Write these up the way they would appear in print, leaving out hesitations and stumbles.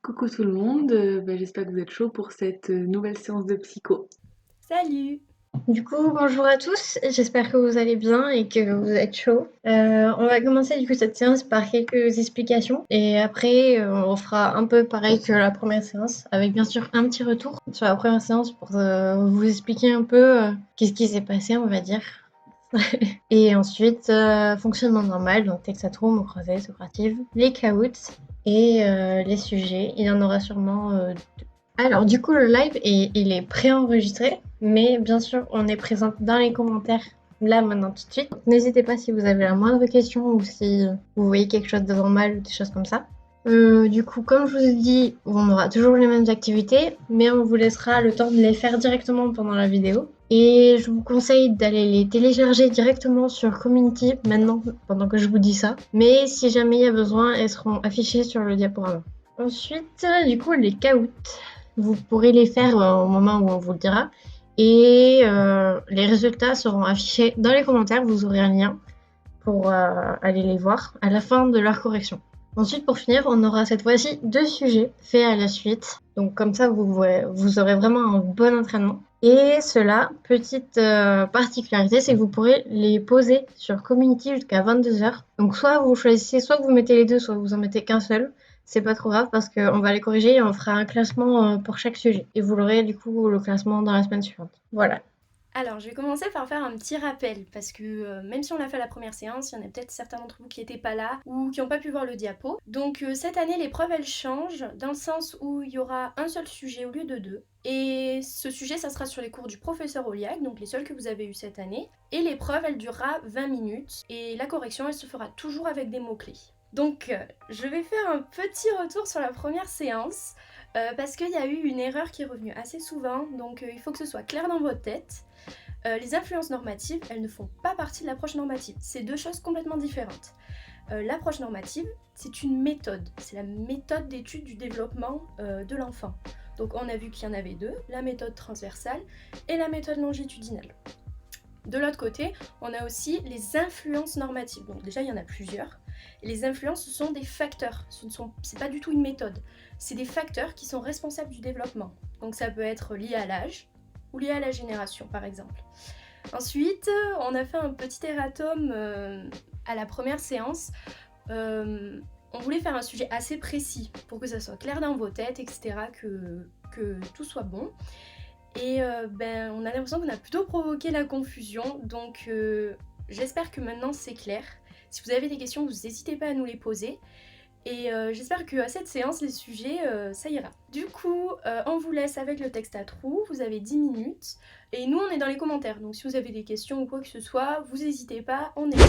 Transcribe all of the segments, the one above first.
Coucou tout le monde, j'espère que vous êtes chaud pour cette nouvelle séance de psycho. Salut! Du coup, bonjour à tous, j'espère que vous allez bien et que vous êtes chaud. On va commencer du coup cette séance par quelques explications et après on fera un peu pareil que la première séance avec bien sûr un petit retour sur la première séance pour vous expliquer un peu qu'est-ce qui s'est passé on va dire. Et ensuite, fonctionnement normal, donc texte à trous, mots croisés, socrative, les caouts et les sujets. Il y en aura sûrement alors du coup le live il est préenregistré, mais bien sûr on est présente dans les commentaires là maintenant tout de suite. Donc, n'hésitez pas si vous avez la moindre question ou si vous voyez quelque chose de normal ou des choses comme ça. Du coup, comme je vous ai dit, on aura toujours les mêmes activités, mais on vous laissera le temps de les faire directement pendant la vidéo. Et je vous conseille d'aller les télécharger directement sur Community maintenant, pendant que je vous dis ça. Mais si jamais il y a besoin, elles seront affichées sur le diaporama. Ensuite, du coup, les caouts. Vous pourrez les faire au moment où on vous le dira. Et les résultats seront affichés dans les commentaires. Vous aurez un lien pour aller les voir à la fin de leur correction. Ensuite, pour finir, on aura cette fois-ci 2 sujets faits à la suite. Donc comme ça, vous aurez vraiment un bon entraînement. Et cela, petite particularité, c'est que vous pourrez les poser sur Community jusqu'à 22h. Donc soit vous choisissez, soit vous mettez les deux, soit vous en mettez qu'un seul. C'est pas trop grave parce qu'on va les corriger et on fera un classement pour chaque sujet. Et vous l'aurez du coup le classement dans la semaine suivante. Voilà. Alors, je vais commencer par faire un petit rappel, parce que même si on a fait la première séance, il y en a peut-être certains d'entre vous qui n'étaient pas là ou qui n'ont pas pu voir le diapo. Donc cette année, l'épreuve, elle change, dans le sens où il y aura un seul sujet au lieu de deux. Et ce sujet, ça sera sur les cours du professeur Oliac, donc les seuls que vous avez eu cette année. Et l'épreuve, elle durera 20 minutes, et la correction, elle se fera toujours avec des mots-clés. Donc, je vais faire un petit retour sur la première séance, parce qu'il y a eu une erreur qui est revenue assez souvent, donc il faut que ce soit clair dans votre tête. Les influences normatives, elles ne font pas partie de l'approche normative. C'est deux choses complètement différentes. L'approche normative, c'est une méthode. C'est la méthode d'étude du développement de l'enfant. Donc on a vu qu'il y en avait deux, la méthode transversale et la méthode longitudinale. De l'autre côté, on a aussi les influences normatives. Donc déjà, il y en a plusieurs. Et les influences, ce sont des facteurs. C'est pas du tout une méthode. C'est des facteurs qui sont responsables du développement. Donc ça peut être lié à l'âge ou lié à la génération, par exemple. Ensuite, on a fait un petit erratum à la première séance. On voulait faire un sujet assez précis pour que ça soit clair dans vos têtes, etc., que tout soit bon. Et on a l'impression qu'on a plutôt provoqué la confusion, donc j'espère que maintenant c'est clair. Si vous avez des questions, vous n'hésitez pas à nous les poser. Et j'espère qu'à cette séance, les sujets, ça ira. Du coup, on vous laisse avec le texte à trous, vous avez 10 minutes. Et nous, on est dans les commentaires, donc si vous avez des questions ou quoi que ce soit, vous n'hésitez pas, on est là.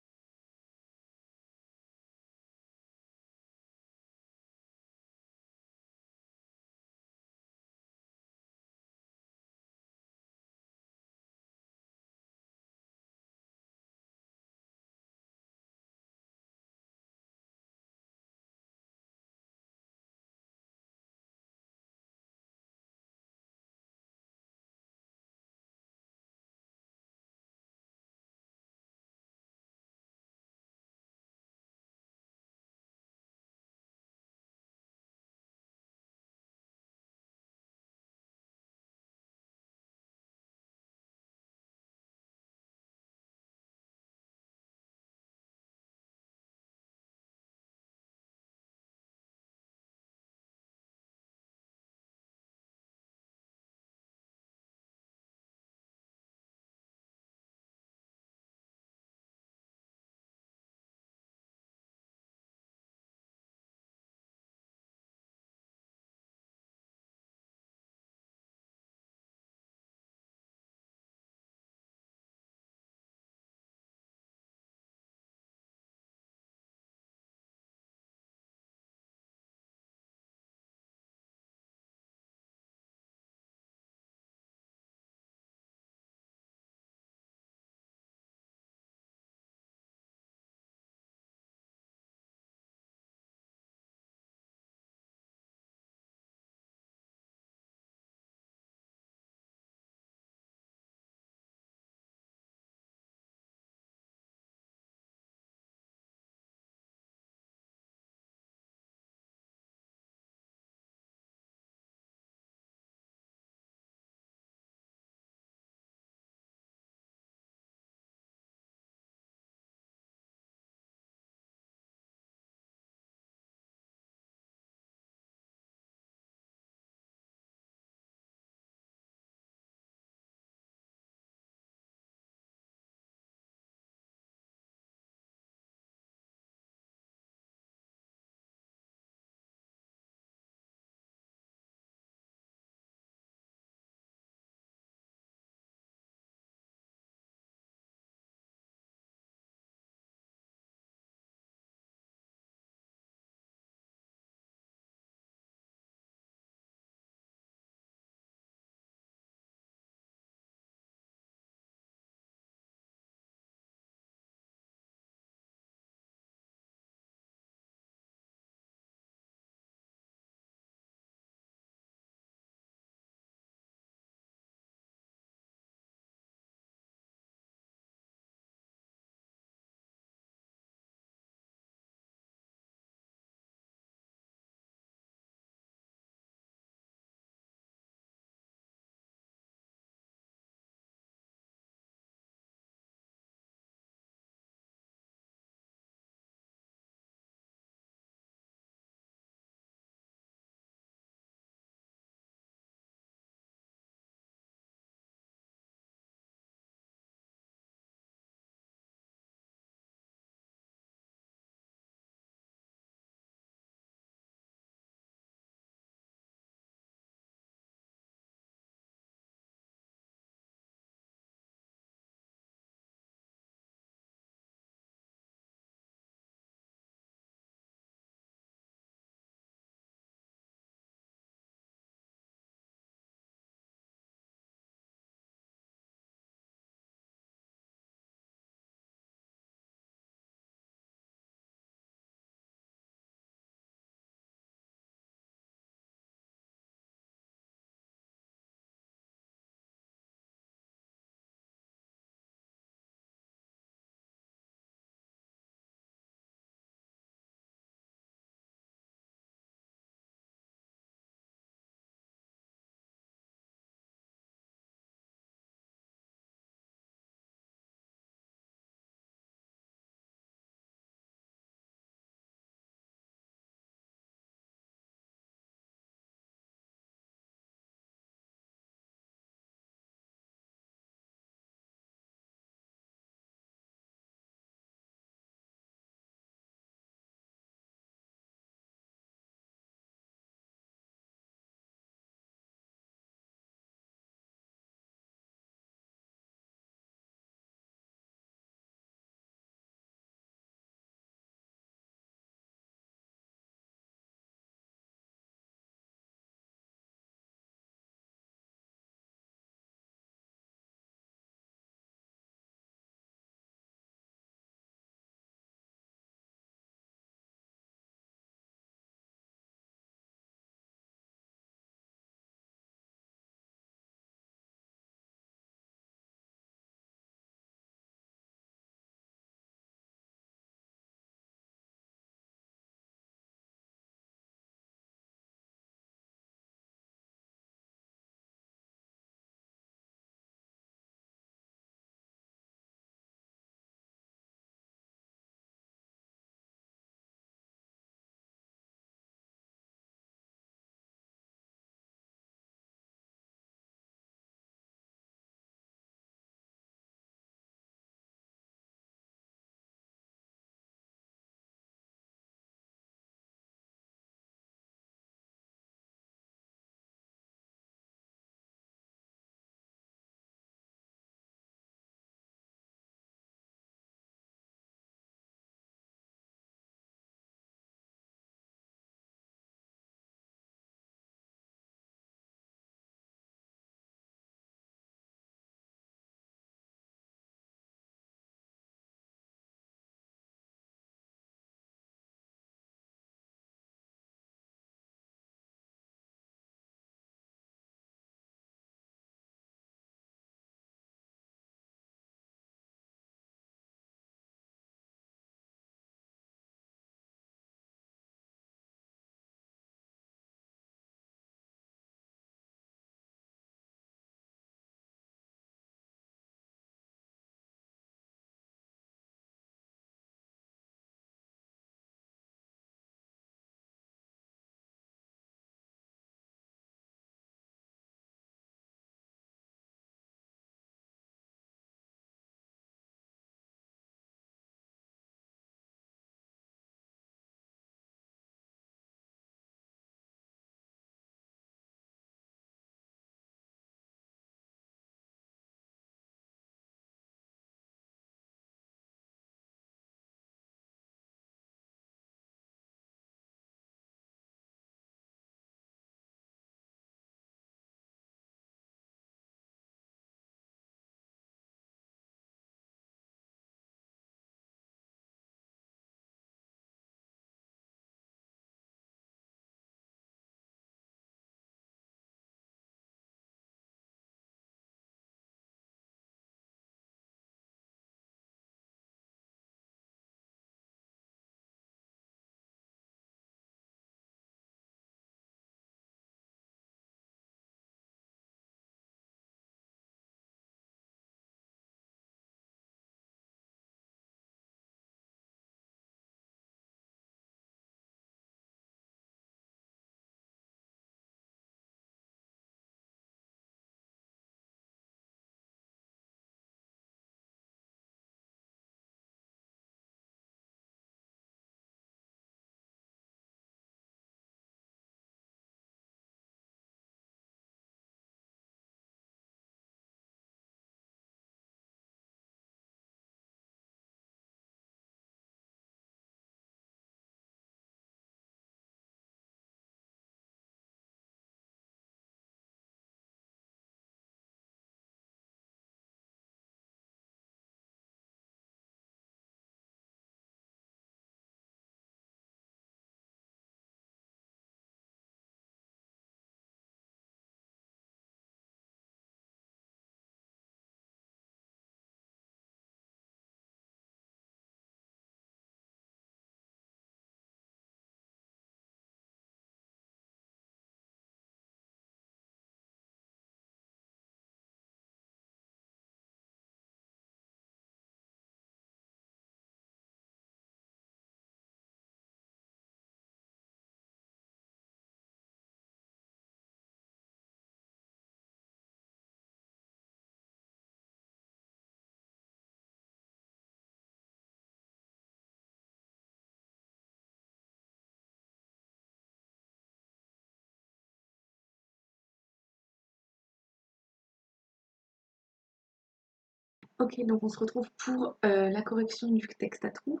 Ok, donc on se retrouve pour la correction du texte à trous.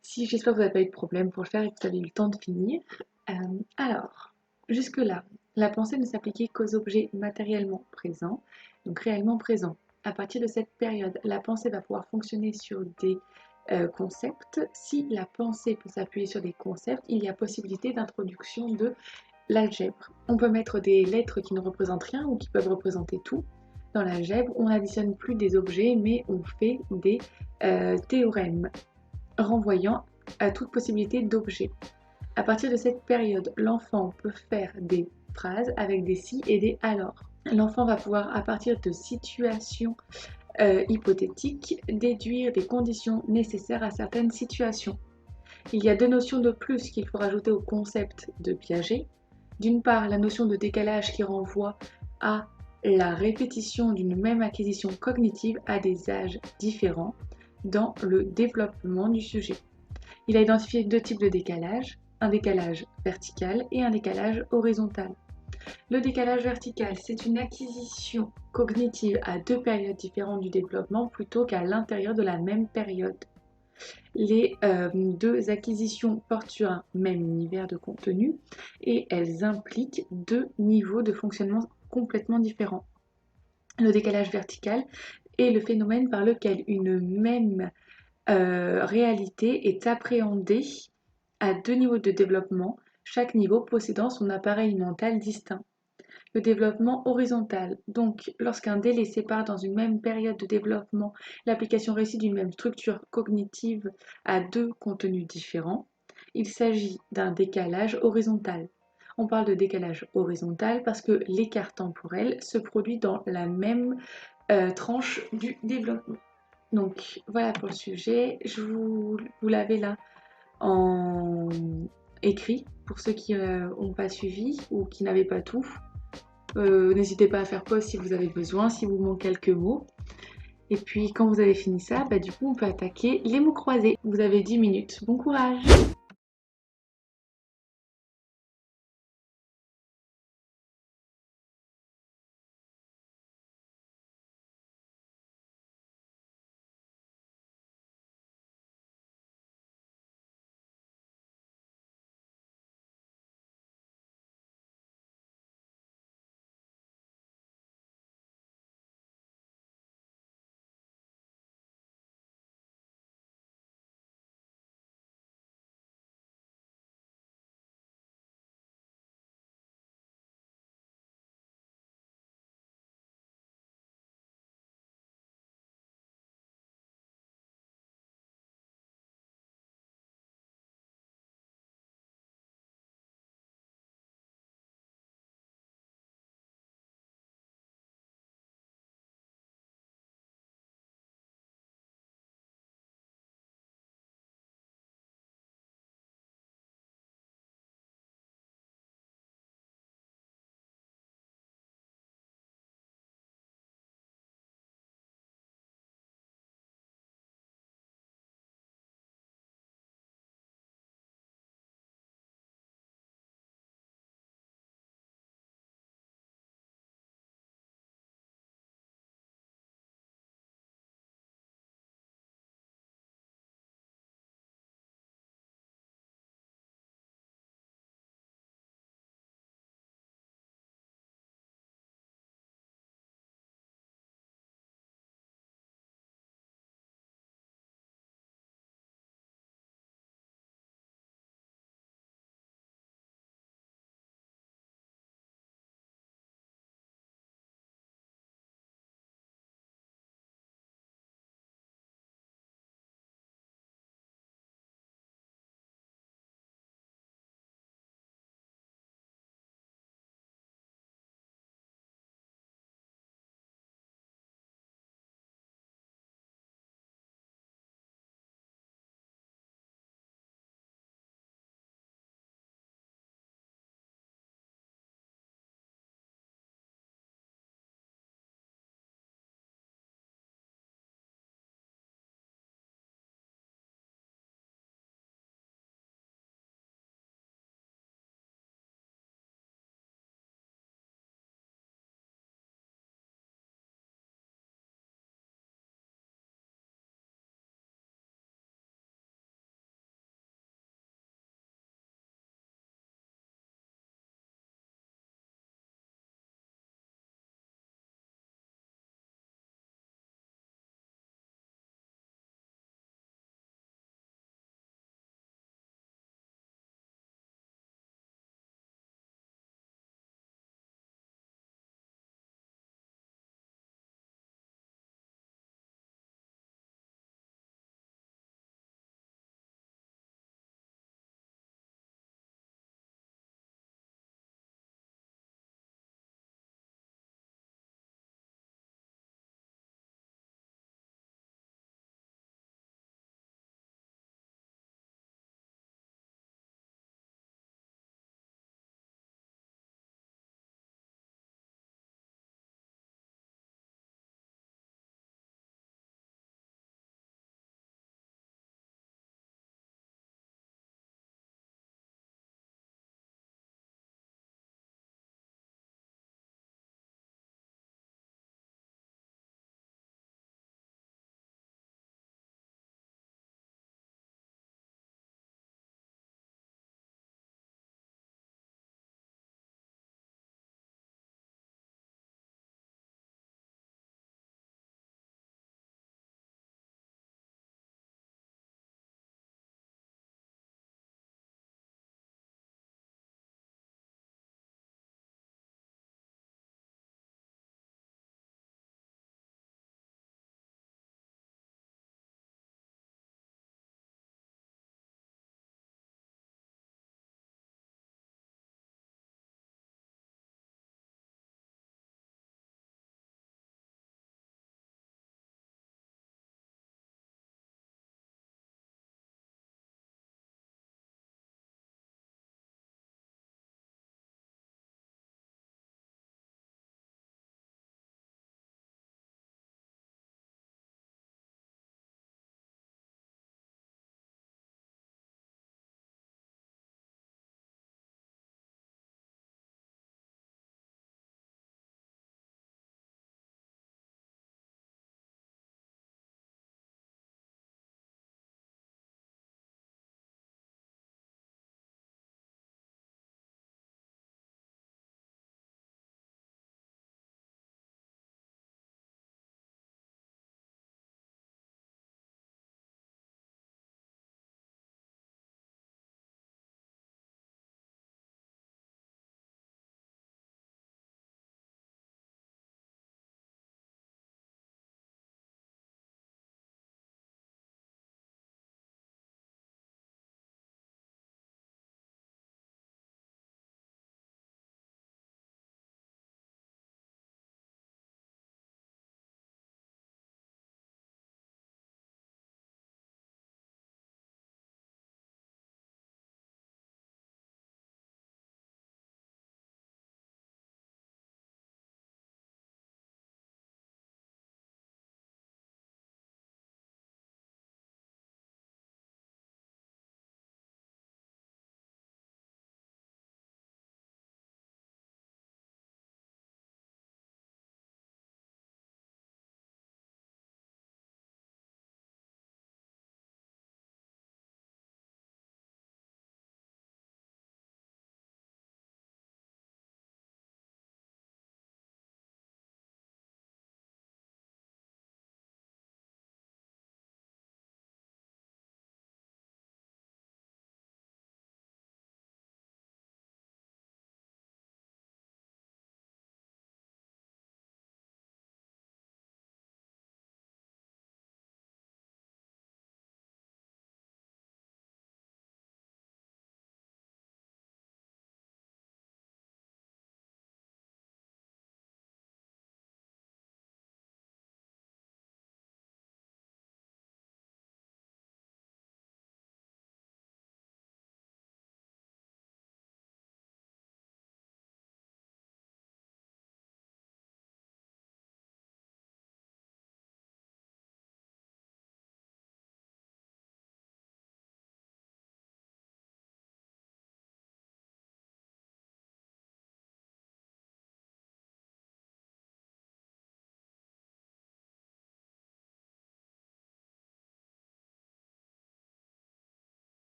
Si j'espère que vous n'avez pas eu de problème pour le faire et que vous avez eu le temps de finir. Euh, alors, jusque-là, la pensée ne s'appliquait qu'aux objets matériellement présents, donc réellement présents. À partir de cette période, la pensée va pouvoir fonctionner sur des concepts. Si la pensée peut s'appuyer sur des concepts, il y a possibilité d'introduction de l'algèbre. On peut mettre des lettres qui ne représentent rien ou qui peuvent représenter tout. Dans l'algèbre, on n'additionne plus des objets, mais on fait des théorèmes renvoyant à toute possibilité d'objet. À partir de cette période, l'enfant peut faire des phrases avec des si et des alors. L'enfant va pouvoir, à partir de situations hypothétiques, déduire des conditions nécessaires à certaines situations. Il y a deux notions de plus qu'il faut rajouter au concept de Piaget. D'une part, la notion de décalage qui renvoie à la répétition d'une même acquisition cognitive à des âges différents dans le développement du sujet. Il a identifié deux types de décalage, un décalage vertical et un décalage horizontal. Le décalage vertical, c'est une acquisition cognitive à deux périodes différentes du développement plutôt qu'à l'intérieur de la même période. Les deux acquisitions portent sur un même univers de contenu et elles impliquent deux niveaux de fonctionnement complètement différents. Le décalage vertical est le phénomène par lequel une même réalité est appréhendée à deux niveaux de développement, chaque niveau possédant son appareil mental distinct. Le développement horizontal. Donc, lorsqu'un délai sépare dans une même période de développement l'application réussie d'une même structure cognitive à deux contenus différents, il s'agit d'un décalage horizontal. On parle de décalage horizontal parce que l'écart temporel se produit dans la même tranche du développement. Donc voilà pour le sujet. Vous l'avez là en écrit pour ceux qui n'ont pas suivi ou qui n'avaient pas tout. N'hésitez pas à faire pause si vous avez besoin, si vous manquez quelques mots. Et puis quand vous avez fini ça, du coup on peut attaquer les mots croisés. Vous avez 10 minutes. Bon courage!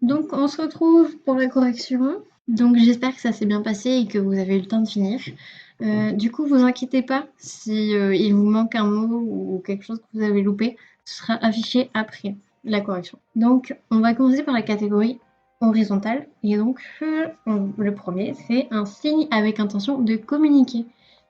Donc, on se retrouve pour la correction. Donc, j'espère que ça s'est bien passé et que vous avez eu le temps de finir. Du coup, vous inquiétez pas si il vous manque un mot ou quelque chose que vous avez loupé, ce sera affiché après la correction. Donc, on va commencer par la catégorie horizontale. Et donc, le premier, c'est un signe avec intention de communiquer.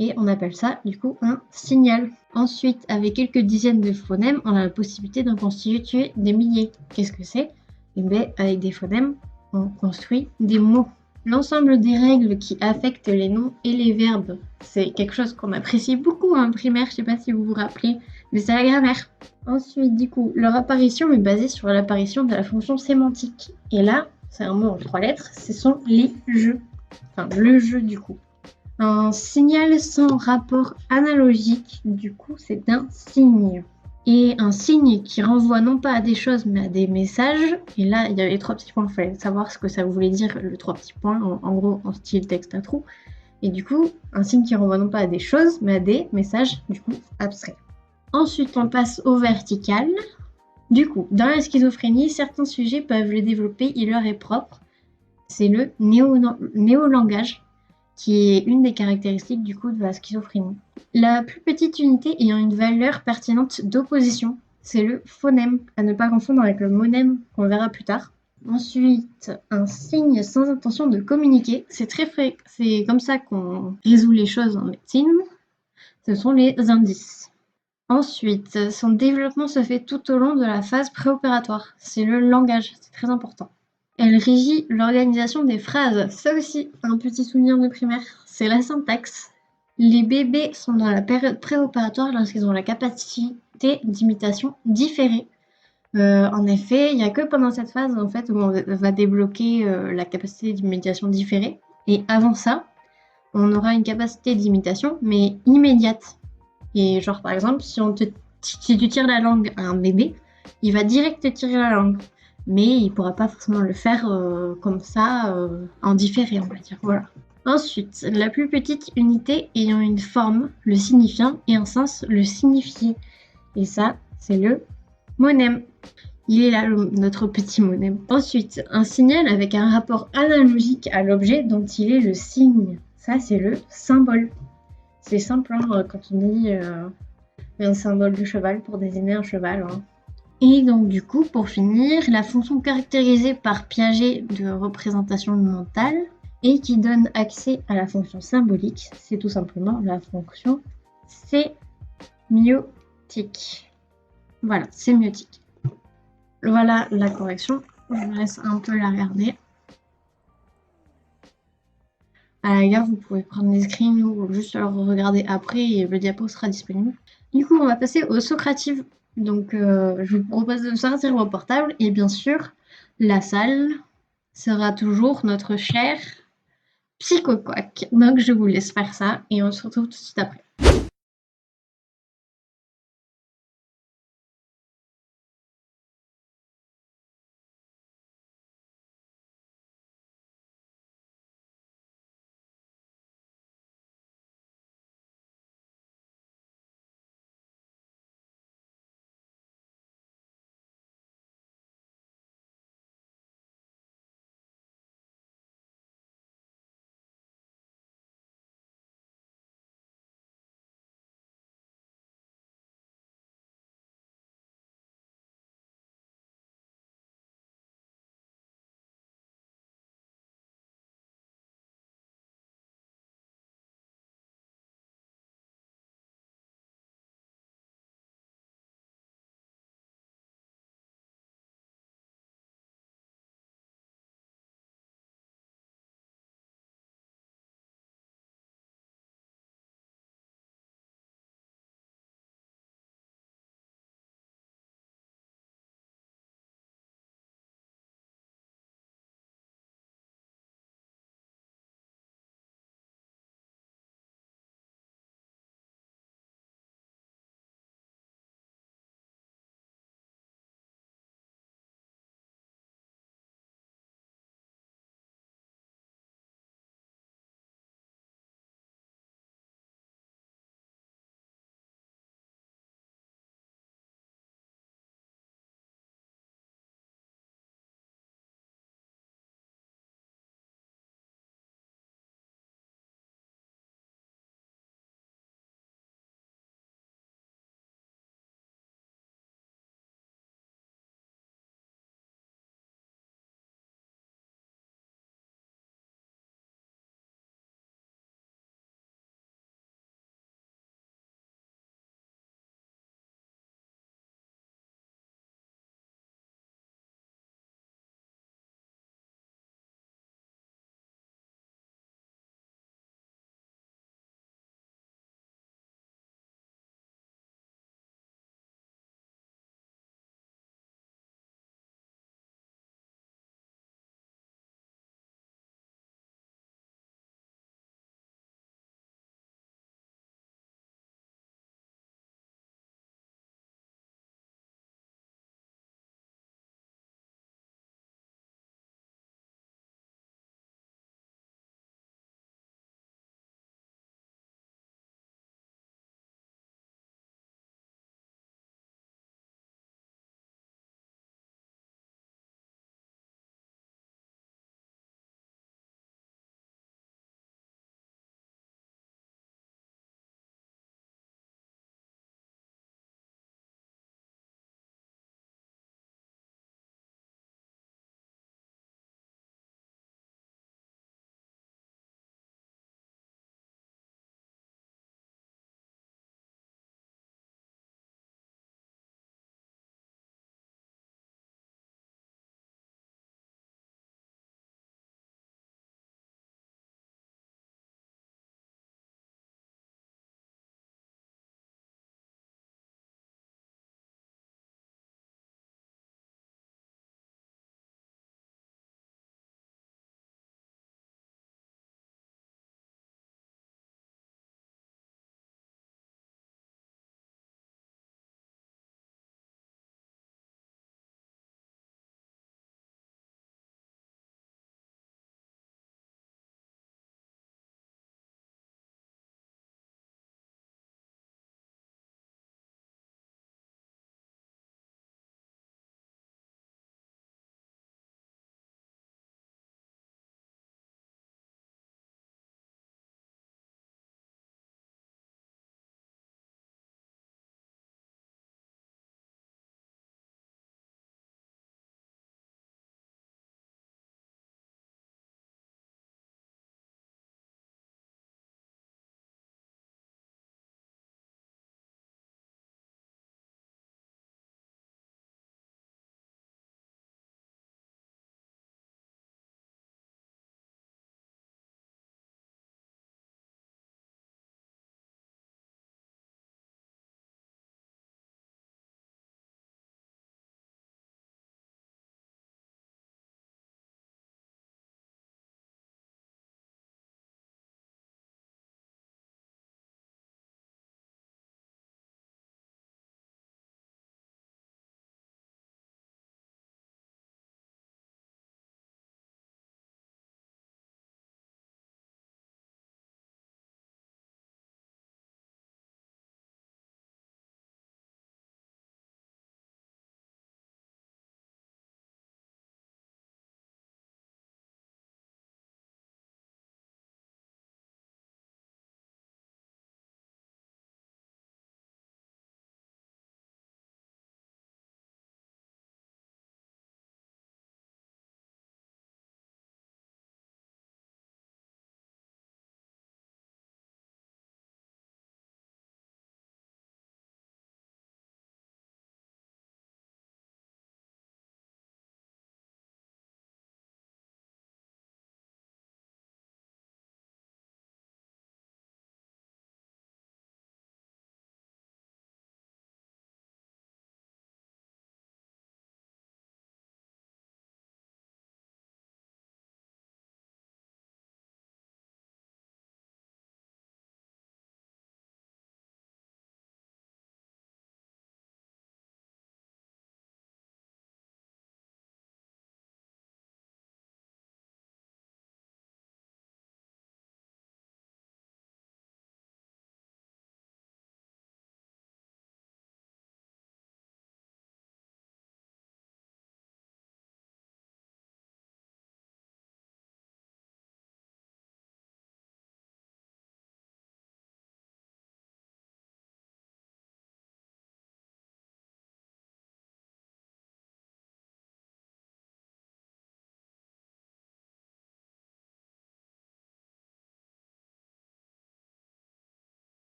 Et on appelle ça, du coup, un signal. Ensuite, avec quelques dizaines de phonèmes, on a la possibilité d'en constituer des milliers. Qu'est-ce que c'est? Eh bien, avec des phonèmes, on construit des mots. L'ensemble des règles qui affectent les noms et les verbes, c'est quelque chose qu'on apprécie beaucoup en primaire, je ne sais pas si vous vous rappelez, mais c'est la grammaire. Ensuite, du coup, leur apparition est basée sur l'apparition de la fonction sémantique. Et là, c'est un mot en 3 lettres, ce sont les jeux. Enfin, le jeu du coup. Un signal sans rapport analogique, du coup, c'est un signe. Et un signe qui renvoie non pas à des choses mais à des messages. Et là, il y avait 3 petits points, il fallait savoir ce que ça voulait dire, le 3 petits points, en gros, en style texte à trous. Et du coup, un signe qui renvoie non pas à des choses mais à des messages, du coup, abstraits. Ensuite, on passe au vertical. Du coup, dans la schizophrénie, certains sujets peuvent le développer, il leur est propre. C'est le néolangage, qui est une des caractéristiques du coup de la schizophrénie. La plus petite unité ayant une valeur pertinente d'opposition, c'est le phonème, à ne pas confondre avec le monème qu'on verra plus tard. Ensuite, un signe sans intention de communiquer, c'est comme ça qu'on résout les choses en médecine, ce sont les indices. Ensuite, son développement se fait tout au long de la phase préopératoire, c'est le langage, c'est très important. Elle régit l'organisation des phrases. Ça aussi, un petit souvenir de primaire, c'est la syntaxe. Les bébés sont dans la période préopératoire lorsqu'ils ont la capacité d'imitation différée. En effet, il n'y a que pendant cette phase en fait, où on va débloquer la capacité d'imitation différée. Et avant ça, on aura une capacité d'imitation, mais immédiate. Et genre, par exemple, si tu tires la langue à un bébé, il va direct te tirer la langue. Mais il ne pourra pas forcément le faire comme ça, en différé, on va dire. Voilà. Ensuite, la plus petite unité ayant une forme, le signifiant, et un sens, le signifié. Et ça, c'est le monème. Il est là, notre petit monème. Ensuite, un signal avec un rapport analogique à l'objet dont il est le signe. Ça, c'est le symbole. C'est simple quand on dit un symbole du cheval pour désigner un cheval. Hein. Et donc du coup, pour finir, la fonction caractérisée par Piaget de représentation mentale et qui donne accès à la fonction symbolique, c'est tout simplement la fonction sémiotique. Voilà, sémiotique. Voilà la correction. Je vous laisse un peu la regarder. À la rigueur, vous pouvez prendre des screens ou juste le regarder après et le diapo sera disponible. Du coup, on va passer aux Socratives. Donc, je vous propose de sortir vos portables et bien sûr, la salle sera toujours notre cher Psychoquack. Donc, je vous laisse faire ça et on se retrouve tout de suite après.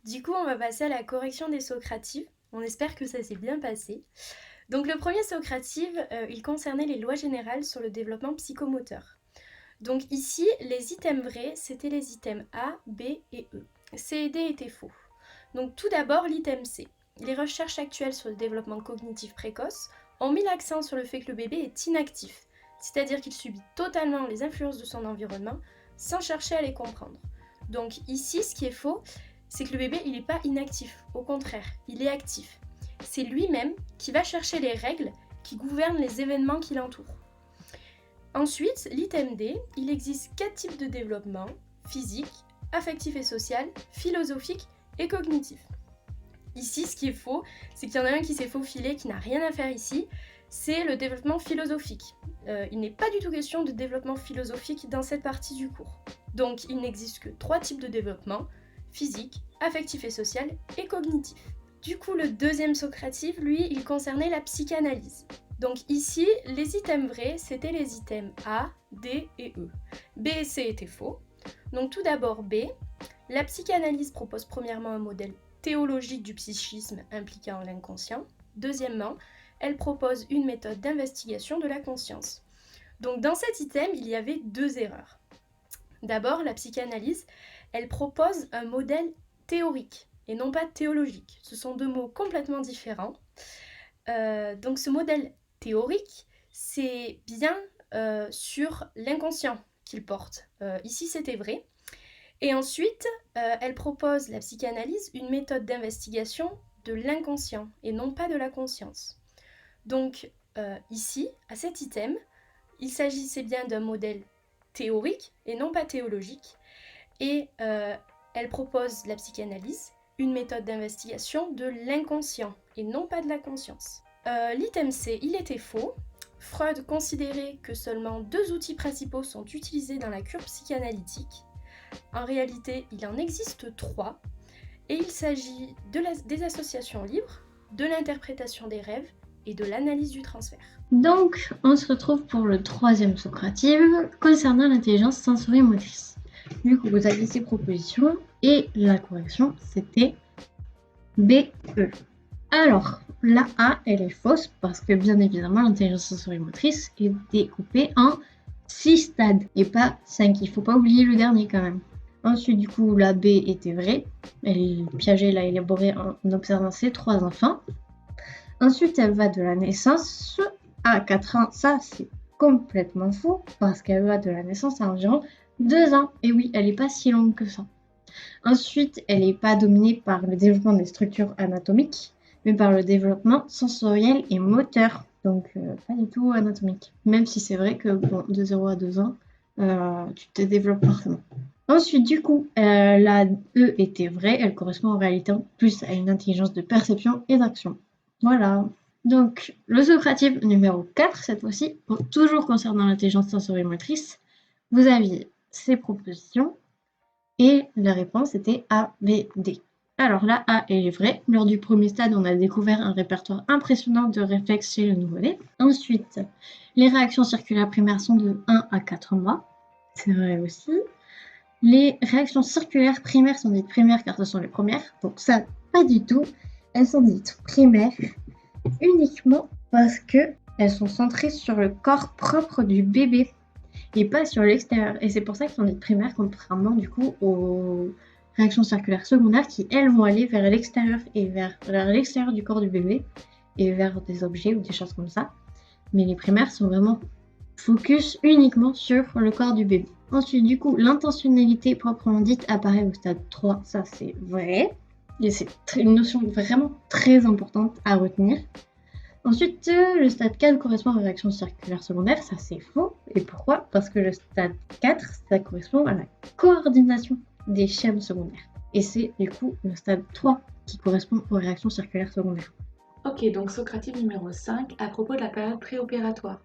Du coup, on va passer à la correction des socratives. On espère que ça s'est bien passé. Donc le premier socrative, il concernait les lois générales sur le développement psychomoteur. Donc ici, les items vrais, c'était les items A, B et E. C et D étaient faux. Donc tout d'abord, l'item C. Les recherches actuelles sur le développement cognitif précoce ont mis l'accent sur le fait que le bébé est inactif, c'est-à-dire qu'il subit totalement les influences de son environnement sans chercher à les comprendre. Donc ici, ce qui est faux, c'est que le bébé, il n'est pas inactif, au contraire, il est actif. C'est lui-même qui va chercher les règles qui gouvernent les événements qui l'entourent. Ensuite, l'item D, il existe 4 types de développement: physique, affectif et social, philosophique et cognitif. Ici, ce qui est faux, c'est qu'il y en a un qui s'est faufilé, qui n'a rien à faire ici, c'est le développement philosophique. Il n'est pas du tout question de développement philosophique dans cette partie du cours. Donc, il n'existe que 3 types de développement: physique, affectif et social et cognitif. Du coup, le deuxième socrative, lui, il concernait la psychanalyse. Donc ici, les items vrais, c'était les items A, D et E. B et C étaient faux. Donc tout d'abord B, la psychanalyse propose premièrement un modèle théologique du psychisme impliquant l'inconscient. Deuxièmement, elle propose une méthode d'investigation de la conscience. Donc dans cet item, il y avait 2 erreurs. D'abord, la psychanalyse, elle propose un modèle théorique et non pas théologique. Ce sont 2 mots complètement différents. Donc ce modèle théorique, c'est bien sur l'inconscient qu'il porte. Ici, c'était vrai. Et ensuite, elle propose, la psychanalyse, une méthode d'investigation de l'inconscient et non pas de la conscience. Donc ici, à cet item, il s'agissait bien d'un modèle théorique et non pas théologique. Et elle propose, la psychanalyse, une méthode d'investigation de l'inconscient et non pas de la conscience. L'item C, il était faux. Freud considérait que seulement 2 outils principaux sont utilisés dans la cure psychanalytique. En réalité, il en existe 3, et il s'agit des associations libres, de l'interprétation des rêves et de l'analyse du transfert. Donc, on se retrouve pour le troisième socrative concernant l'intelligence sensorimotrice. Du coup, vous avez ces propositions et la correction, c'était B, E. Alors, la A, elle est fausse parce que bien évidemment, l'intelligence sensorimotrice est découpée en 6 stades et pas 5. Il ne faut pas oublier le dernier quand même. Ensuite, du coup, la B était vraie. Piaget l'a élaborée en observant ses 3 enfants. Ensuite, elle va de la naissance à 4 ans. Ça, c'est complètement faux parce qu'elle va de la naissance à environ 2 ans. Et oui, elle n'est pas si longue que ça. Ensuite, elle n'est pas dominée par le développement des structures anatomiques, mais par le développement sensoriel et moteur. Donc, pas du tout anatomique. Même si c'est vrai que de 0 à 2 ans, tu te développes forcément. Ensuite, du coup, la E était vraie. Elle correspond en réalité plus à une intelligence de perception et d'action. Voilà. Donc, le socrative numéro 4, cette fois-ci, toujours concernant l'intelligence sensorimotrice, vous aviez ces propositions et la réponse était A, B, D. Alors la A, elle est vraie. Lors du premier stade, on a découvert un répertoire impressionnant de réflexes chez le nouveau-né. Ensuite, les réactions circulaires primaires sont de 1 à 4 mois. C'est vrai aussi. Les réactions circulaires primaires sont dites primaires car ce sont les premières. Donc ça, pas du tout. Elles sont dites primaires uniquement parce qu'elles sont centrées sur le corps propre du bébé et pas sur l'extérieur. Et c'est pour ça qu'elles sont dites primaires, contrairement du coup aux réactions circulaires secondaires qui, elles, vont aller vers l'extérieur et vers l'extérieur du corps du bébé et vers des objets ou des choses comme ça. Mais les primaires sont vraiment focus uniquement sur le corps du bébé. Ensuite, du coup, l'intentionnalité proprement dite apparaît au stade 3. Ça, c'est vrai. Et c'est une notion vraiment très importante à retenir. Ensuite, le stade 4 correspond aux réactions circulaires secondaires. Ça, c'est faux. Et pourquoi? Parce que le stade 4, ça correspond à la coordination des schèmes secondaires. Et c'est du coup le stade 3 qui correspond aux réactions circulaires secondaires. Ok, donc socrative numéro 5, à propos de la période préopératoire.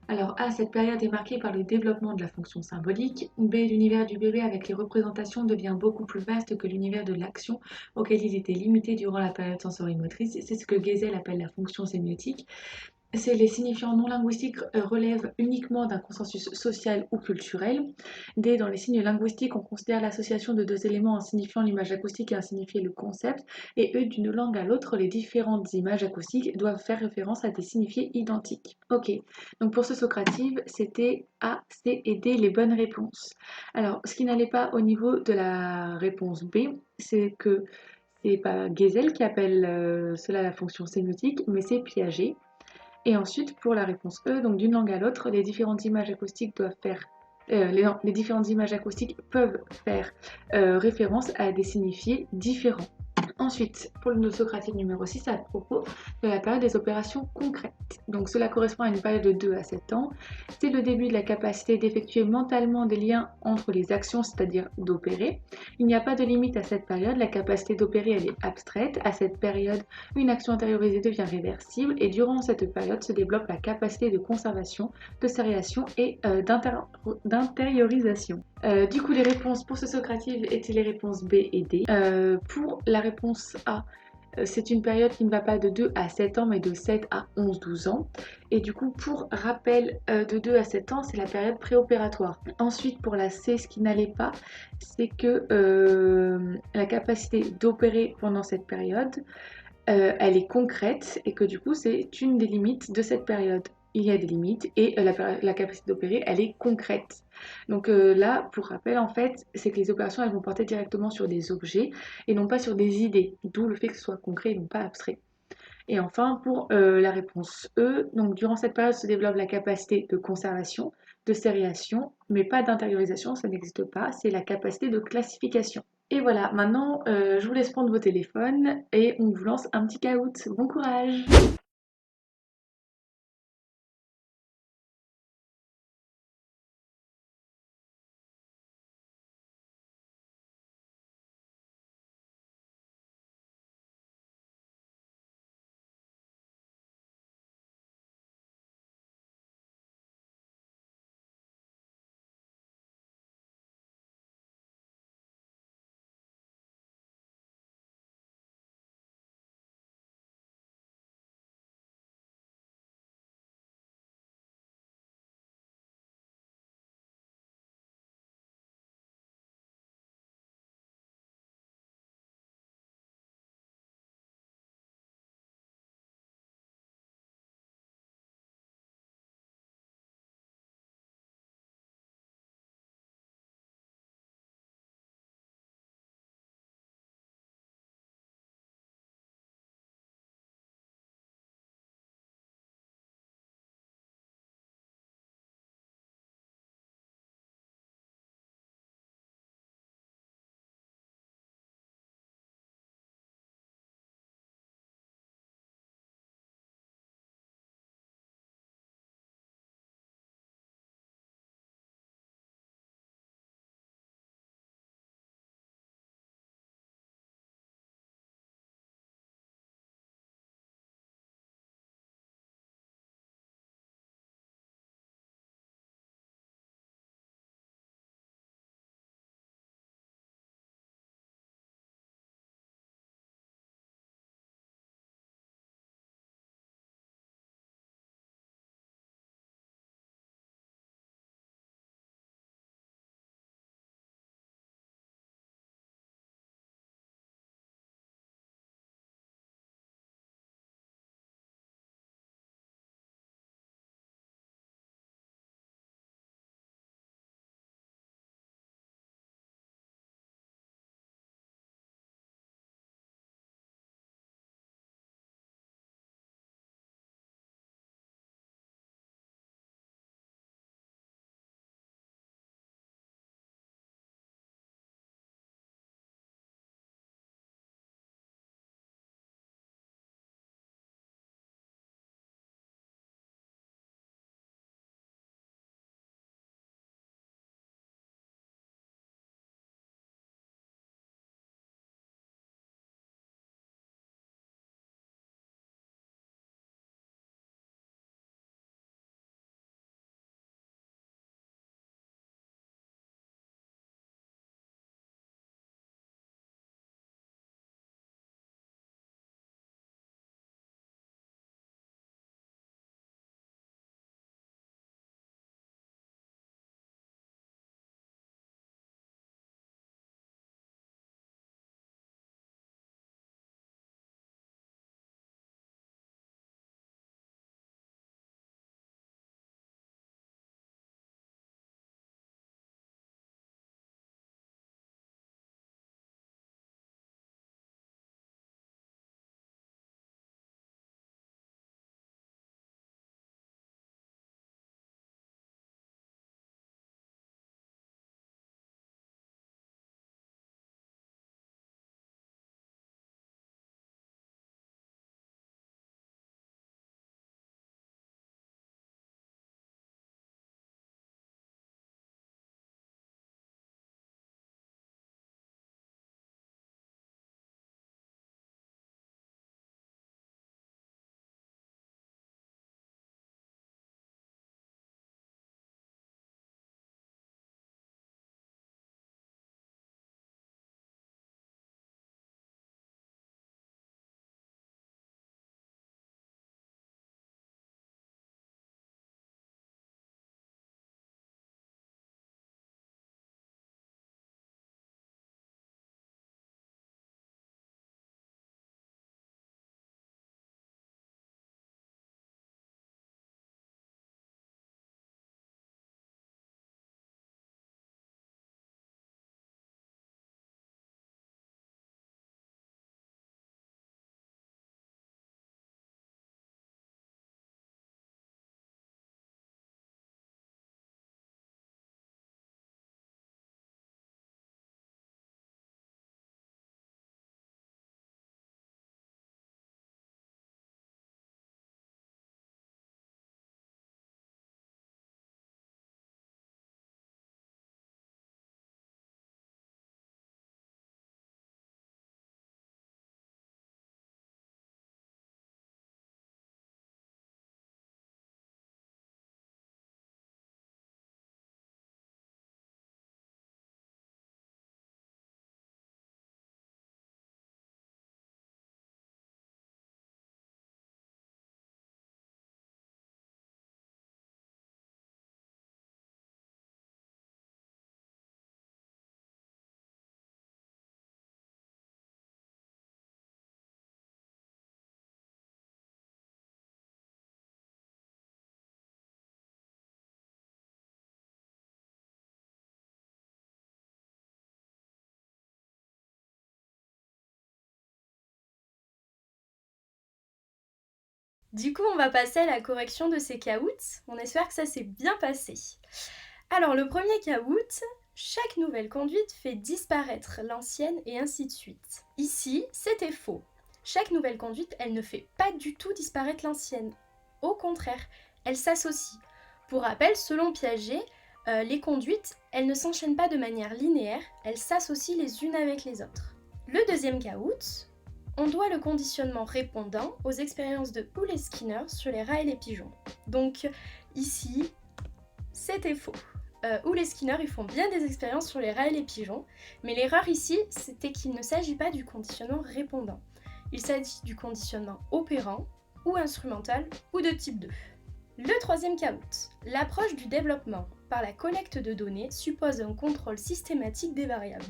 Alors A, cette période est marquée par le développement de la fonction symbolique. B, l'univers du bébé avec les représentations devient beaucoup plus vaste que l'univers de l'action auquel il était limité durant la période sensorimotrice. C'est ce que Gesell appelle la fonction sémiotique. Les signifiants non linguistiques relèvent uniquement d'un consensus social ou culturel. D, dans les signes linguistiques, on considère l'association de deux éléments en signifiant l'image acoustique et en signifier le concept. Et E, d'une langue à l'autre, les différentes images acoustiques doivent faire référence à des signifiés identiques. Ok, donc pour ce Socrative, c'était A, C et D les bonnes réponses. Alors, ce qui n'allait pas au niveau de la réponse B, c'est que c'est pas Gesell qui appelle cela la fonction sémiotique, mais c'est Piaget. Et ensuite, pour la réponse E, donc d'une langue à l'autre, les différentes images acoustiques doivent faire les différentes images acoustiques peuvent faire référence à des signifiés différents. Ensuite, pour le Socratique numéro 6, à propos de la période des opérations concrètes. Donc cela correspond à une période de 2 à 7 ans. C'est le début de la capacité d'effectuer mentalement des liens entre les actions, c'est-à-dire d'opérer. Il n'y a pas de limite à cette période, la capacité d'opérer elle est abstraite. À cette période, une action intériorisée devient réversible et durant cette période se développe la capacité de conservation, de sériation et d'intériorisation. Du coup, les réponses pour ce Socrative étaient les réponses B et D. Pour la réponse A, c'est une période qui ne va pas de 2 à 7 ans, mais de 7 à 11-12 ans. Et du coup, pour rappel, de 2 à 7 ans, c'est la période préopératoire. Ensuite, pour la C, ce qui n'allait pas, c'est que la capacité d'opérer pendant cette période, elle est concrète et que du coup, c'est une des limites de cette période. Il y a des limites et la capacité d'opérer, elle est concrète. Donc là, pour rappel, en fait, c'est que les opérations, elles vont porter directement sur des objets et non pas sur des idées, d'où le fait que ce soit concret et non pas abstrait. Et enfin, pour la réponse E, donc durant cette période se développe la capacité de conservation, de sériation, mais pas d'intériorisation, ça n'existe pas, c'est la capacité de classification. Et voilà, maintenant je vous laisse prendre vos téléphones et on vous lance un petit caout. Bon courage! Du coup, on va passer à la correction de ces caouts. On espère que ça s'est bien passé. Alors, le premier caout, chaque nouvelle conduite fait disparaître l'ancienne et ainsi de suite. Ici, c'était faux. Chaque nouvelle conduite, elle ne fait pas du tout disparaître l'ancienne. Au contraire, elle s'associe. Pour rappel, selon Piaget, les conduites, elles ne s'enchaînent pas de manière linéaire, elles s'associent les unes avec les autres. Le deuxième caout, on doit le conditionnement répondant aux expériences de Hull et Skinner sur les rats et les pigeons. Donc ici, c'était faux. Hull et Skinner, ils font bien des expériences sur les rats et les pigeons, mais l'erreur ici, c'était qu'il ne s'agit pas du conditionnement répondant. Il s'agit du conditionnement opérant, ou instrumental, ou de type 2. Le troisième caout, l'approche du développement par la collecte de données suppose un contrôle systématique des variables.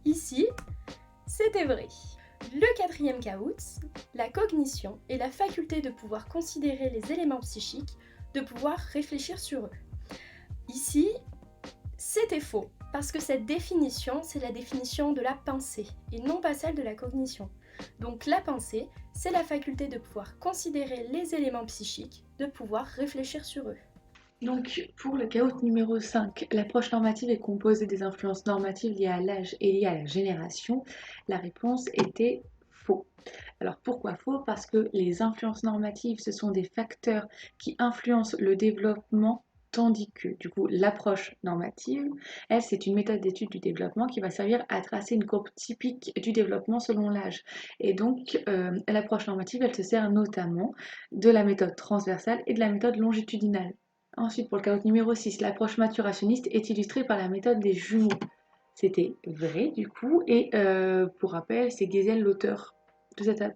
Ici, c'était vrai. Le quatrième caout, la cognition est la faculté de pouvoir considérer les éléments psychiques, de pouvoir réfléchir sur eux. Ici, c'était faux, parce que cette définition, c'est la définition de la pensée, et non pas celle de la cognition. Donc la pensée, c'est la faculté de pouvoir considérer les éléments psychiques, de pouvoir réfléchir sur eux. Donc, pour le caout numéro 5, l'approche normative est composée des influences normatives liées à l'âge et liées à la génération. La réponse était faux. Alors pourquoi faux? Parce que les influences normatives, ce sont des facteurs qui influencent le développement, tandis que du coup l'approche normative, elle, c'est une méthode d'étude du développement qui va servir à tracer une courbe typique du développement selon l'âge. Et donc l'approche normative, elle se sert notamment de la méthode transversale et de la méthode longitudinale. Ensuite, pour le caout numéro 6, l'approche maturationniste est illustrée par la méthode des jumeaux. C'était vrai du coup, et pour rappel, c'est Gesell l'auteur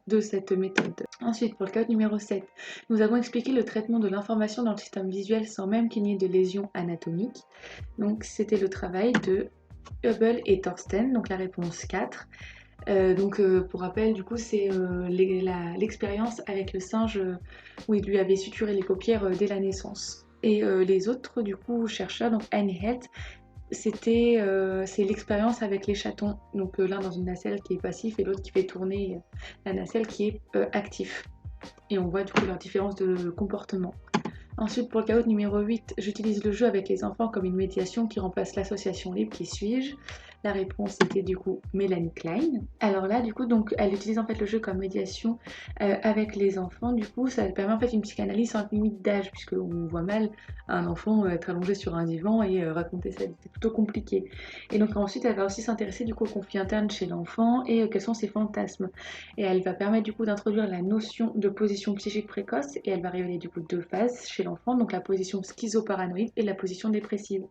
de cette méthode. Ensuite, pour le caout numéro 7, nous avons expliqué le traitement de l'information dans le système visuel sans même qu'il n'y ait de lésions anatomiques. Donc, c'était le travail de Hubble et Thorsten, donc la réponse 4. Pour rappel, du coup, c'est l'expérience avec le singe où il lui avait suturé les paupières dès la naissance. Et les autres, du coup, chercheurs, donc Anne et Heath, c'est l'expérience avec les chatons. Donc l'un dans une nacelle qui est passif et l'autre qui fait tourner la nacelle qui est actif. Et on voit du coup leur différence de comportement. Ensuite, pour le caout numéro 8, j'utilise le jeu avec les enfants comme une médiation qui remplace l'association libre. Qui suis-je? La réponse était du coup Mélanie Klein. Alors là, du coup, donc, elle utilise en fait le jeu comme médiation avec les enfants. Du coup, ça permet en fait une psychanalyse sans limite d'âge, puisqu'on voit mal un enfant être allongé sur un divan et raconter sa vie. C'est plutôt compliqué. Et donc ensuite, elle va aussi s'intéresser du coup au conflit interne chez l'enfant et quels sont ses fantasmes. Et elle va permettre du coup d'introduire la notion de position psychique précoce et elle va révéler du coup deux phases chez l'enfant, donc la position schizoparanoïde et la position dépressive.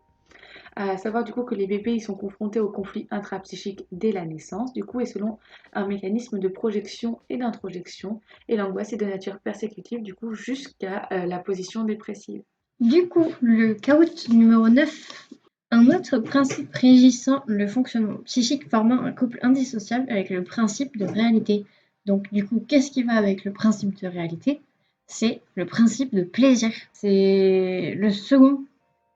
À savoir du coup que les bébés ils sont confrontés au conflit intrapsychique dès la naissance, du coup, et selon un mécanisme de projection et d'introjection, et l'angoisse est de nature persécutive, du coup, jusqu'à la position dépressive. Du coup, le caout numéro 9, un autre principe régissant le fonctionnement psychique formant un couple indissociable avec le principe de réalité. Donc, du coup, qu'est-ce qui va avec le principe de réalité? C'est le principe de plaisir. C'est le second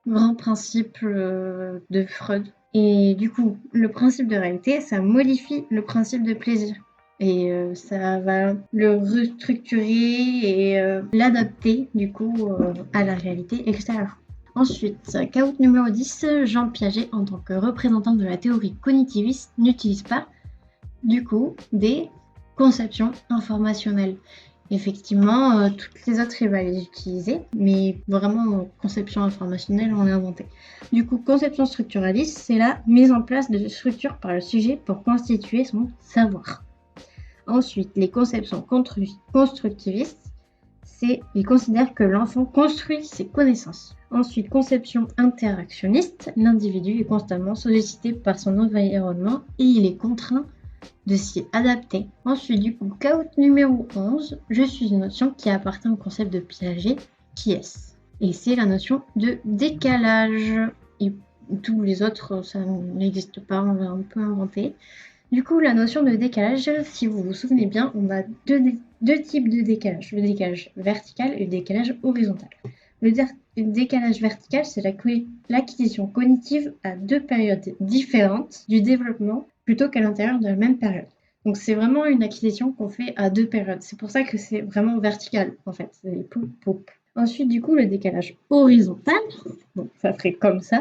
grand principe de Freud. Et du coup, le principe de réalité, ça modifie le principe de plaisir. Et ça va le restructurer et l'adapter du coup à la réalité extérieure. Ensuite, caout numéro 10, Jean Piaget, en tant que représentant de la théorie cognitiviste, n'utilise pas du coup des conceptions informationnelles. Effectivement, toutes les autres, il va les utiliser, mais vraiment, conception informationnelle, on l'a inventé. Du coup, conception structuraliste, c'est la mise en place de structures par le sujet pour constituer son savoir. Ensuite, les conceptions constructivistes, ils considèrent que l'enfant construit ses connaissances. Ensuite, conception interactionniste, l'individu est constamment sollicité par son environnement et il est contraint de s'y adapter. Ensuite, du coup, caout numéro 11, je suis une notion qui appartient au concept de Piaget, qui est-ce? Et c'est la notion de décalage. Et tous les autres, ça n'existe pas, on va un peu inventer. Du coup, la notion de décalage, si vous vous souvenez bien, on a deux types de décalage. Le décalage vertical et le décalage horizontal. Le décalage vertical, c'est l'acquisition cognitive à deux périodes différentes du développement plutôt qu'à l'intérieur de la même période. Donc c'est vraiment une acquisition qu'on fait à 2 périodes. C'est pour ça que c'est vraiment vertical en fait, c'est poup poup. Ensuite du coup le décalage horizontal, donc ça ferait comme ça,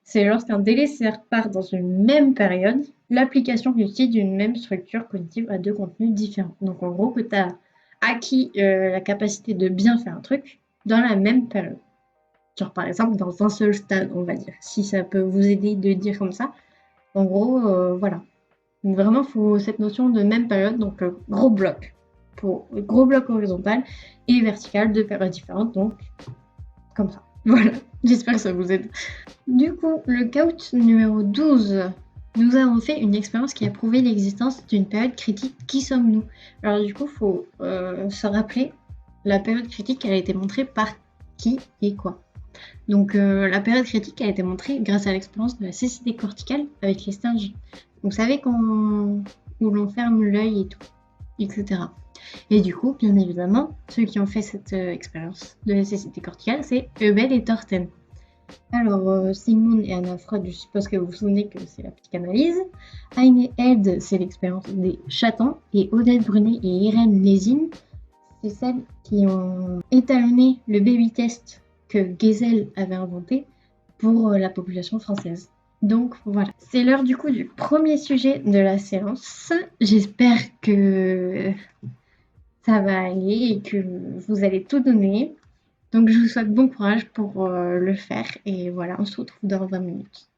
c'est lorsqu'un délaissé part dans une même période, l'application multiplie d'une même structure cognitive à 2 contenus différents. Donc en gros que tu as acquis, la capacité de bien faire un truc dans la même période. Genre par exemple dans un seul stade, on va dire, si ça peut vous aider de dire comme ça. En gros, voilà. Donc vraiment, il faut cette notion de même période, donc gros bloc. Pour gros bloc horizontal et vertical, deux périodes différentes, donc comme ça. Voilà, j'espère que ça vous aide. Du coup, le caout numéro 12. Nous avons fait une expérience qui a prouvé l'existence d'une période critique. Qui sommes-nous? Alors du coup, il faut se rappeler, la période critique, elle a été montrée par qui et quoi. Donc la période critique a été montrée grâce à l'expérience de la cécité corticale avec les stinges. Vous savez où l'on ferme l'œil et tout, etc. Et du coup, bien évidemment, ceux qui ont fait cette expérience de la cécité corticale, c'est Ebel et Thorsten. Alors, Sigmund et Anna Freud, je suppose que vous vous souvenez que c'est la psychanalyse. Heine Held, c'est l'expérience des chatons. Et Odette Brunet et Irène Lésine, c'est celles qui ont étalonné le baby test que Gesell avait inventé pour la population française. Donc voilà, c'est l'heure du coup du premier sujet de la séance. J'espère que ça va aller et que vous allez tout donner. Donc je vous souhaite bon courage pour le faire et voilà, on se retrouve dans 20 minutes.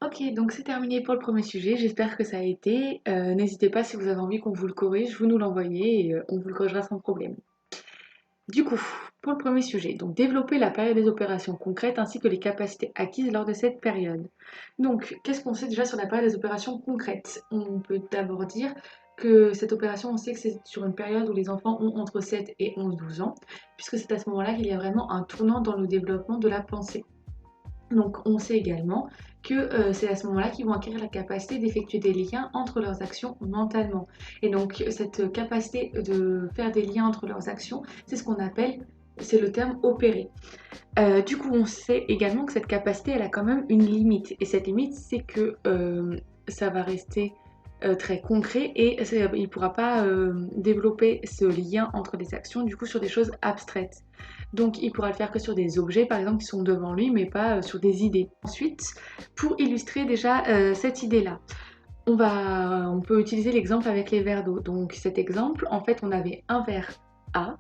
Ok, donc c'est terminé pour le premier sujet, j'espère que ça a été. N'hésitez pas si vous avez envie qu'on vous le corrige, vous nous l'envoyez et on vous le corrigera sans problème. Du coup, pour le premier sujet, donc développer la période des opérations concrètes ainsi que les capacités acquises lors de cette période. Donc, qu'est-ce qu'on sait déjà sur la période des opérations concrètes? On peut d'abord dire que cette opération, on sait que c'est sur une période où les enfants ont entre 7 et 11-12 ans, puisque c'est à ce moment-là qu'il y a vraiment un tournant dans le développement de la pensée. Donc, on sait également que c'est à ce moment-là qu'ils vont acquérir la capacité d'effectuer des liens entre leurs actions mentalement. Et donc, cette capacité de faire des liens entre leurs actions, c'est ce qu'on appelle, c'est le terme opérer. Du coup, on sait également que cette capacité, elle a quand même une limite. Et cette limite, c'est que ça va rester très concret et il ne pourra pas développer ce lien entre les actions, du coup, sur des choses abstraites. Donc, il pourra le faire que sur des objets, par exemple, qui sont devant lui, mais pas sur des idées. Ensuite, pour illustrer déjà cette idée-là, on peut utiliser l'exemple avec les verres d'eau. Donc, cet exemple, en fait, on avait un verre A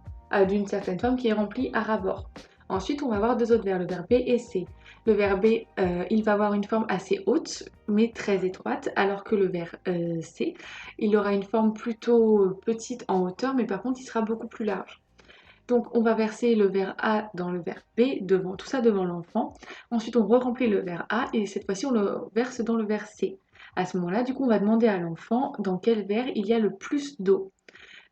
d'une certaine forme qui est rempli à ras-bord. Ensuite, on va avoir deux autres verres, le verre B et C. Le verre B, il va avoir une forme assez haute, mais très étroite, alors que le verre C, il aura une forme plutôt petite en hauteur, mais par contre, il sera beaucoup plus large. Donc, on va verser le verre A dans le verre B, devant, tout ça devant l'enfant. Ensuite, on re-remplit le verre A et cette fois-ci, on le verse dans le verre C. À ce moment-là, du coup, on va demander à l'enfant dans quel verre il y a le plus d'eau.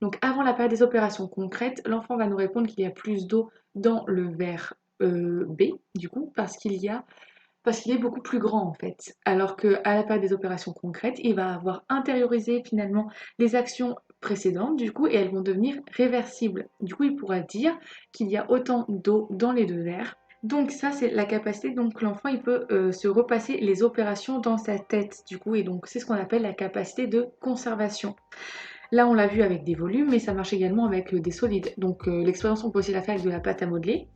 Donc, avant la période des opérations concrètes, l'enfant va nous répondre qu'il y a plus d'eau dans le verre B, du coup, parce qu'il est beaucoup plus grand en fait. Alors qu'à la période des opérations concrètes, il va avoir intériorisé finalement les actions précédentes du coup et elles vont devenir réversibles. Du coup, il pourra dire qu'il y a autant d'eau dans les deux verres. Donc ça, c'est la capacité, donc l'enfant, il peut se repasser les opérations dans sa tête, du coup, et donc c'est ce qu'on appelle la capacité de conservation. Là, on l'a vu avec des volumes, mais ça marche également avec des solides. Donc l'expérience, on peut aussi la faire avec de la pâte à modeler.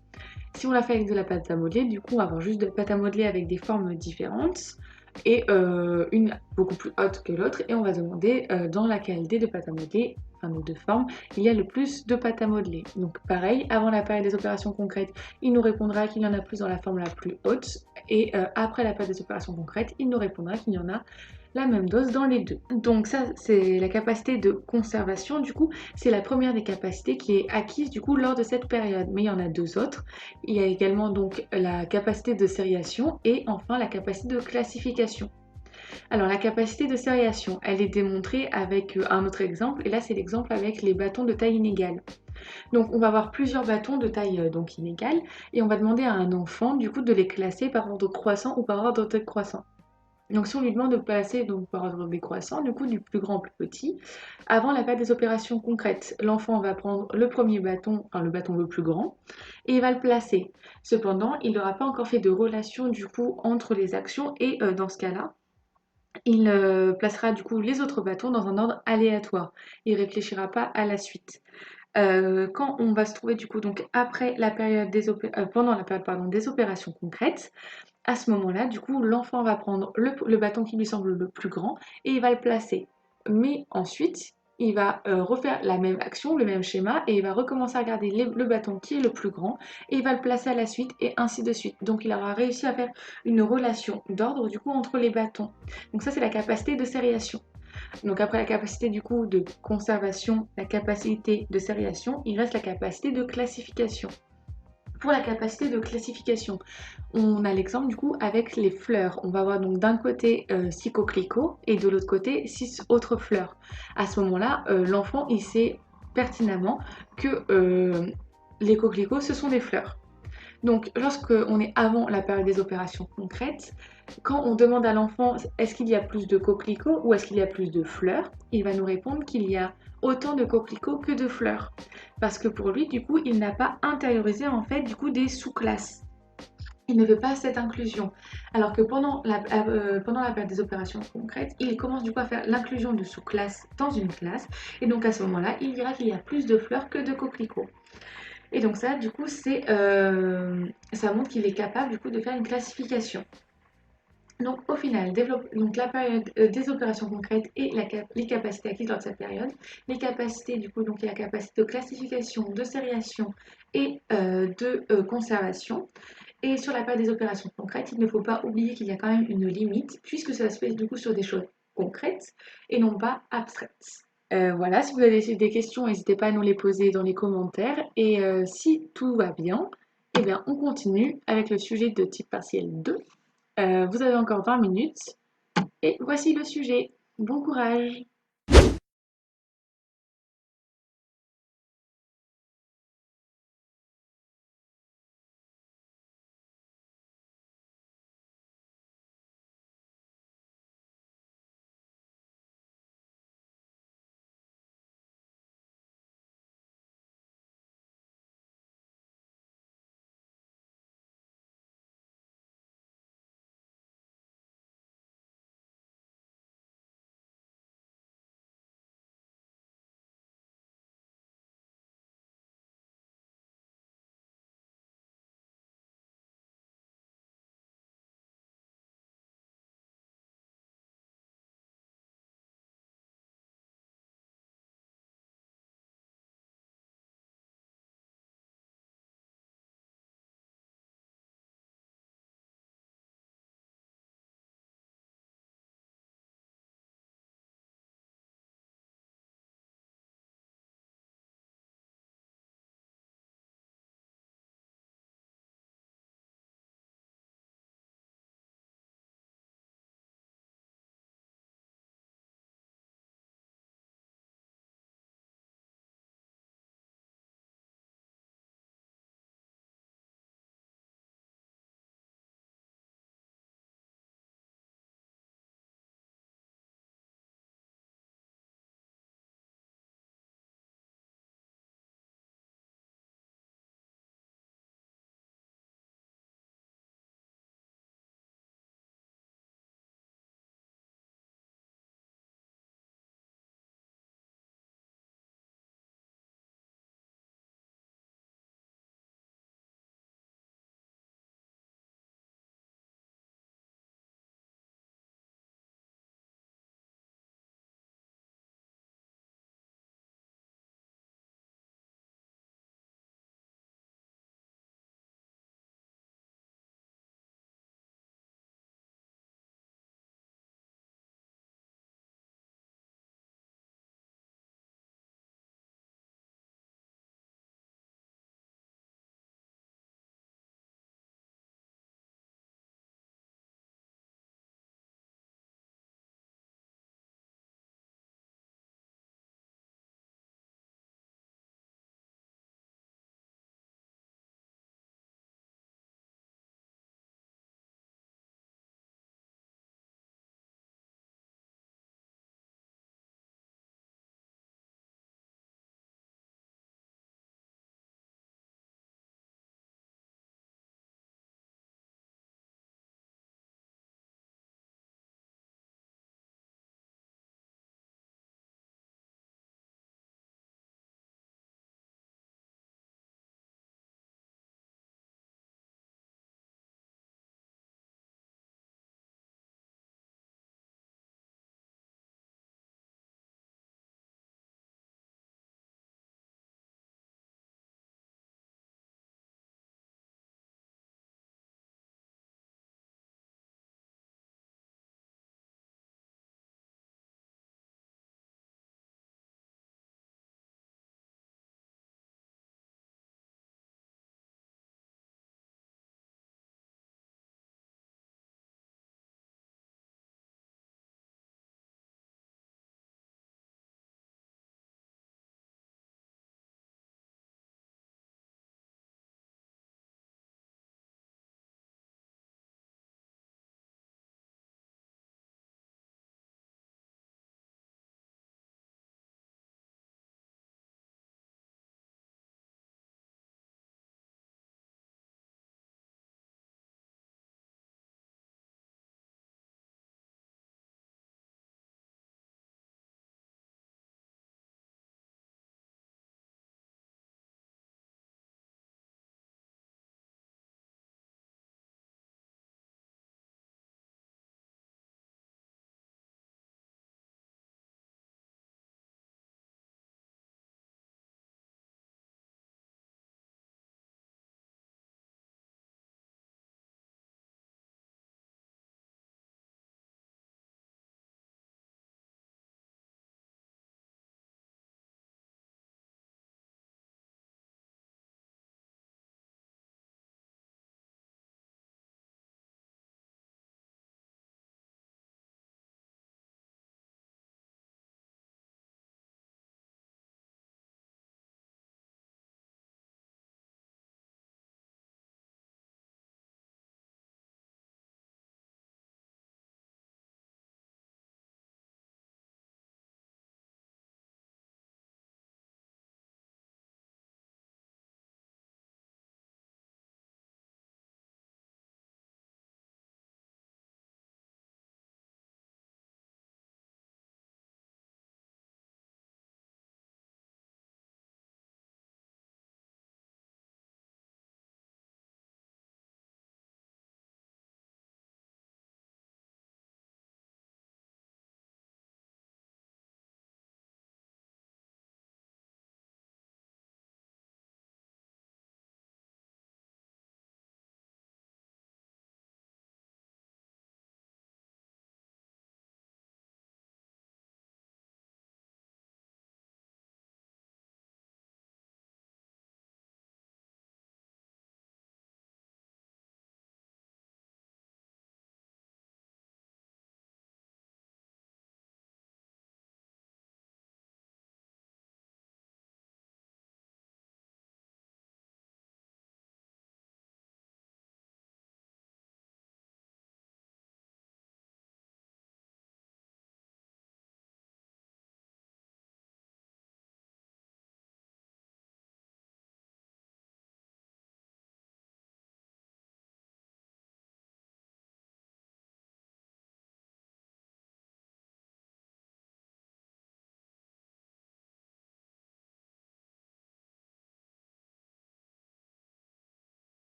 Si on la fait avec de la pâte à modeler, du coup, on va avoir juste de la pâte à modeler avec des formes différentes et une beaucoup plus haute que l'autre. Et on va demander dans laquelle des deux pâtes à modeler, enfin nos deux formes, il y a le plus de pâte à modeler. Donc pareil, avant la période des opérations concrètes, il nous répondra qu'il y en a plus dans la forme la plus haute. Et après la période des opérations concrètes, il nous répondra qu'il y en a la même dose dans les deux. Donc ça, c'est la capacité de conservation. Du coup, c'est la première des capacités qui est acquise du coup lors de cette période. Mais il y en a deux autres. Il y a également donc la capacité de sériation et enfin la capacité de classification. Alors la capacité de sériation, elle est démontrée avec un autre exemple et là c'est l'exemple avec les bâtons de taille inégale. Donc on va avoir plusieurs bâtons de taille donc inégale et on va demander à un enfant du coup de les classer par ordre croissant ou par ordre décroissant. Donc si on lui demande de placer donc par ordre décroissant, du coup du plus grand au plus petit, avant la période des opérations concrètes, l'enfant va prendre le premier bâton, enfin le bâton le plus grand, et il va le placer. Cependant, il n'aura pas encore fait de relation du coup entre les actions et dans ce cas-là, il placera du coup les autres bâtons dans un ordre aléatoire. Il réfléchira pas à la suite. Quand on va se trouver du coup donc après la période pendant la période pardon, des opérations concrètes, à ce moment-là, du coup, l'enfant va prendre le bâton qui lui semble le plus grand et il va le placer. Mais ensuite, il va refaire la même action, le même schéma, et il va recommencer à regarder le bâton qui est le plus grand, et il va le placer à la suite, et ainsi de suite. Donc il aura réussi à faire une relation d'ordre, du coup, entre les bâtons. Donc ça, c'est la capacité de sériation. Donc après la capacité, du coup, de conservation, la capacité de sériation, il reste la capacité de classification. Pour la capacité de classification, on a l'exemple du coup avec les fleurs. On va avoir donc d'un côté 6 coquelicots et de l'autre côté 6 autres fleurs. À ce moment-là, l'enfant il sait pertinemment que les coquelicots ce sont des fleurs. Donc lorsque on est avant la période des opérations concrètes, quand on demande à l'enfant est-ce qu'il y a plus de coquelicots ou est-ce qu'il y a plus de fleurs, il va nous répondre qu'il y a autant de coquelicots que de fleurs. Parce que pour lui, du coup, il n'a pas intériorisé en fait du coup des sous-classes. Il ne veut pas cette inclusion. Alors que pendant la période des opérations concrètes, il commence du coup à faire l'inclusion de sous-classes dans une classe. Et donc à ce moment-là, il dira qu'il y a plus de fleurs que de coquelicots. Et donc ça, du coup, ça montre qu'il est capable du coup de faire une classification. Donc au final, donc la période des opérations concrètes et les capacités acquises lors de cette période. Les capacités, du coup, donc il y a la capacité de classification, de sériation et de conservation. Et sur la période des opérations concrètes, il ne faut pas oublier qu'il y a quand même une limite, puisque cela se fait du coup sur des choses concrètes et non pas abstraites. Voilà, si vous avez des questions, n'hésitez pas à nous les poser dans les commentaires. Et si tout va bien, eh bien, on continue avec le sujet de type partiel 2. Vous avez encore 20 minutes et voici le sujet. Bon courage!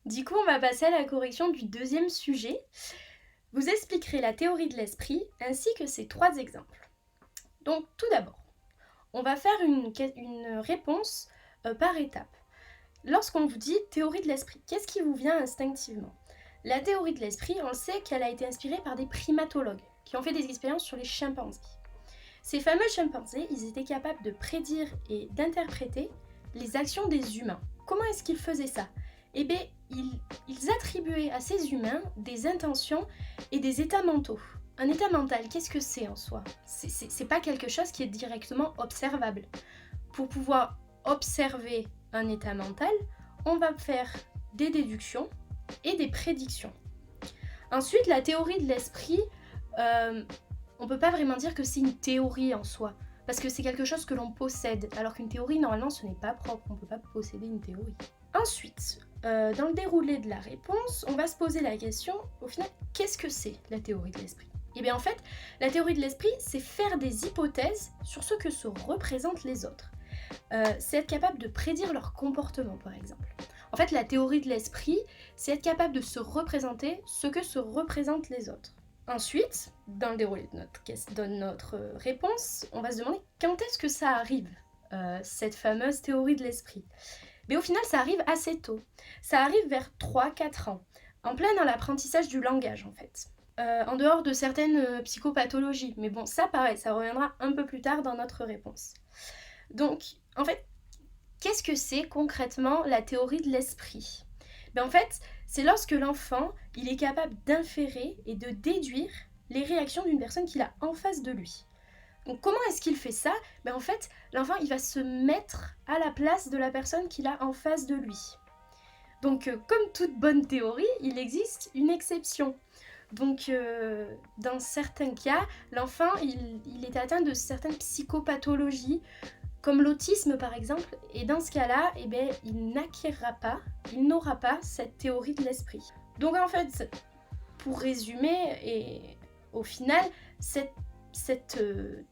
Du coup, on va passer à la correction du deuxième sujet. Vous expliquerez la théorie de l'esprit ainsi que ses 3 exemples. Donc, tout d'abord, on va faire une réponse par étape. Lorsqu'on vous dit théorie de l'esprit, qu'est-ce qui vous vient instinctivement? La théorie de l'esprit, on le sait qu'elle a été inspirée par des primatologues qui ont fait des expériences sur les chimpanzés. Ces fameux chimpanzés, ils étaient capables de prédire et d'interpréter les actions des humains. Comment est-ce qu'ils faisaient ça? Eh bien, ils attribuaient à ces humains des intentions et des états mentaux. Un état mental, qu'est-ce que c'est en soi? C'est pas quelque chose qui est directement observable. Pour pouvoir observer un état mental, on va faire des déductions et des prédictions. Ensuite, la théorie de l'esprit, on peut pas vraiment dire que c'est une théorie en soi, parce que c'est quelque chose que l'on possède, alors qu'une théorie, normalement, ce n'est pas propre, on peut pas posséder une théorie. Ensuite, dans le déroulé de la réponse, on va se poser la question, au final, qu'est-ce que c'est la théorie de l'esprit? Eh bien en fait, la théorie de l'esprit, c'est faire des hypothèses sur ce que se représentent les autres. C'est être capable de prédire leur comportement, par exemple. En fait, la théorie de l'esprit, c'est être capable de se représenter ce que se représentent les autres. Ensuite, dans le déroulé de notre réponse, on va se demander quand est-ce que ça arrive, cette fameuse théorie de l'esprit. Mais au final, ça arrive assez tôt. Ça arrive vers 3-4 ans, en plein dans l'apprentissage du langage, en fait. En dehors de certaines psychopathologies. Mais bon, ça pareil, ça reviendra un peu plus tard dans notre réponse. Donc, en fait, qu'est-ce que c'est concrètement la théorie de l'esprit? Ben, en fait, c'est lorsque l'enfant, il est capable d'inférer et de déduire les réactions d'une personne qu'il a en face de lui. Donc comment est-ce qu'il fait ça? Ben, en fait, l'enfant, il va se mettre à la place de la personne qu'il a en face de lui. Donc, comme toute bonne théorie, il existe une exception. Donc, dans certains cas, l'enfant, il est atteint de certaines psychopathologies, comme l'autisme par exemple, et dans ce cas-là, eh bien, il n'aura pas cette théorie de l'esprit. Donc en fait, pour résumer, et au final, cette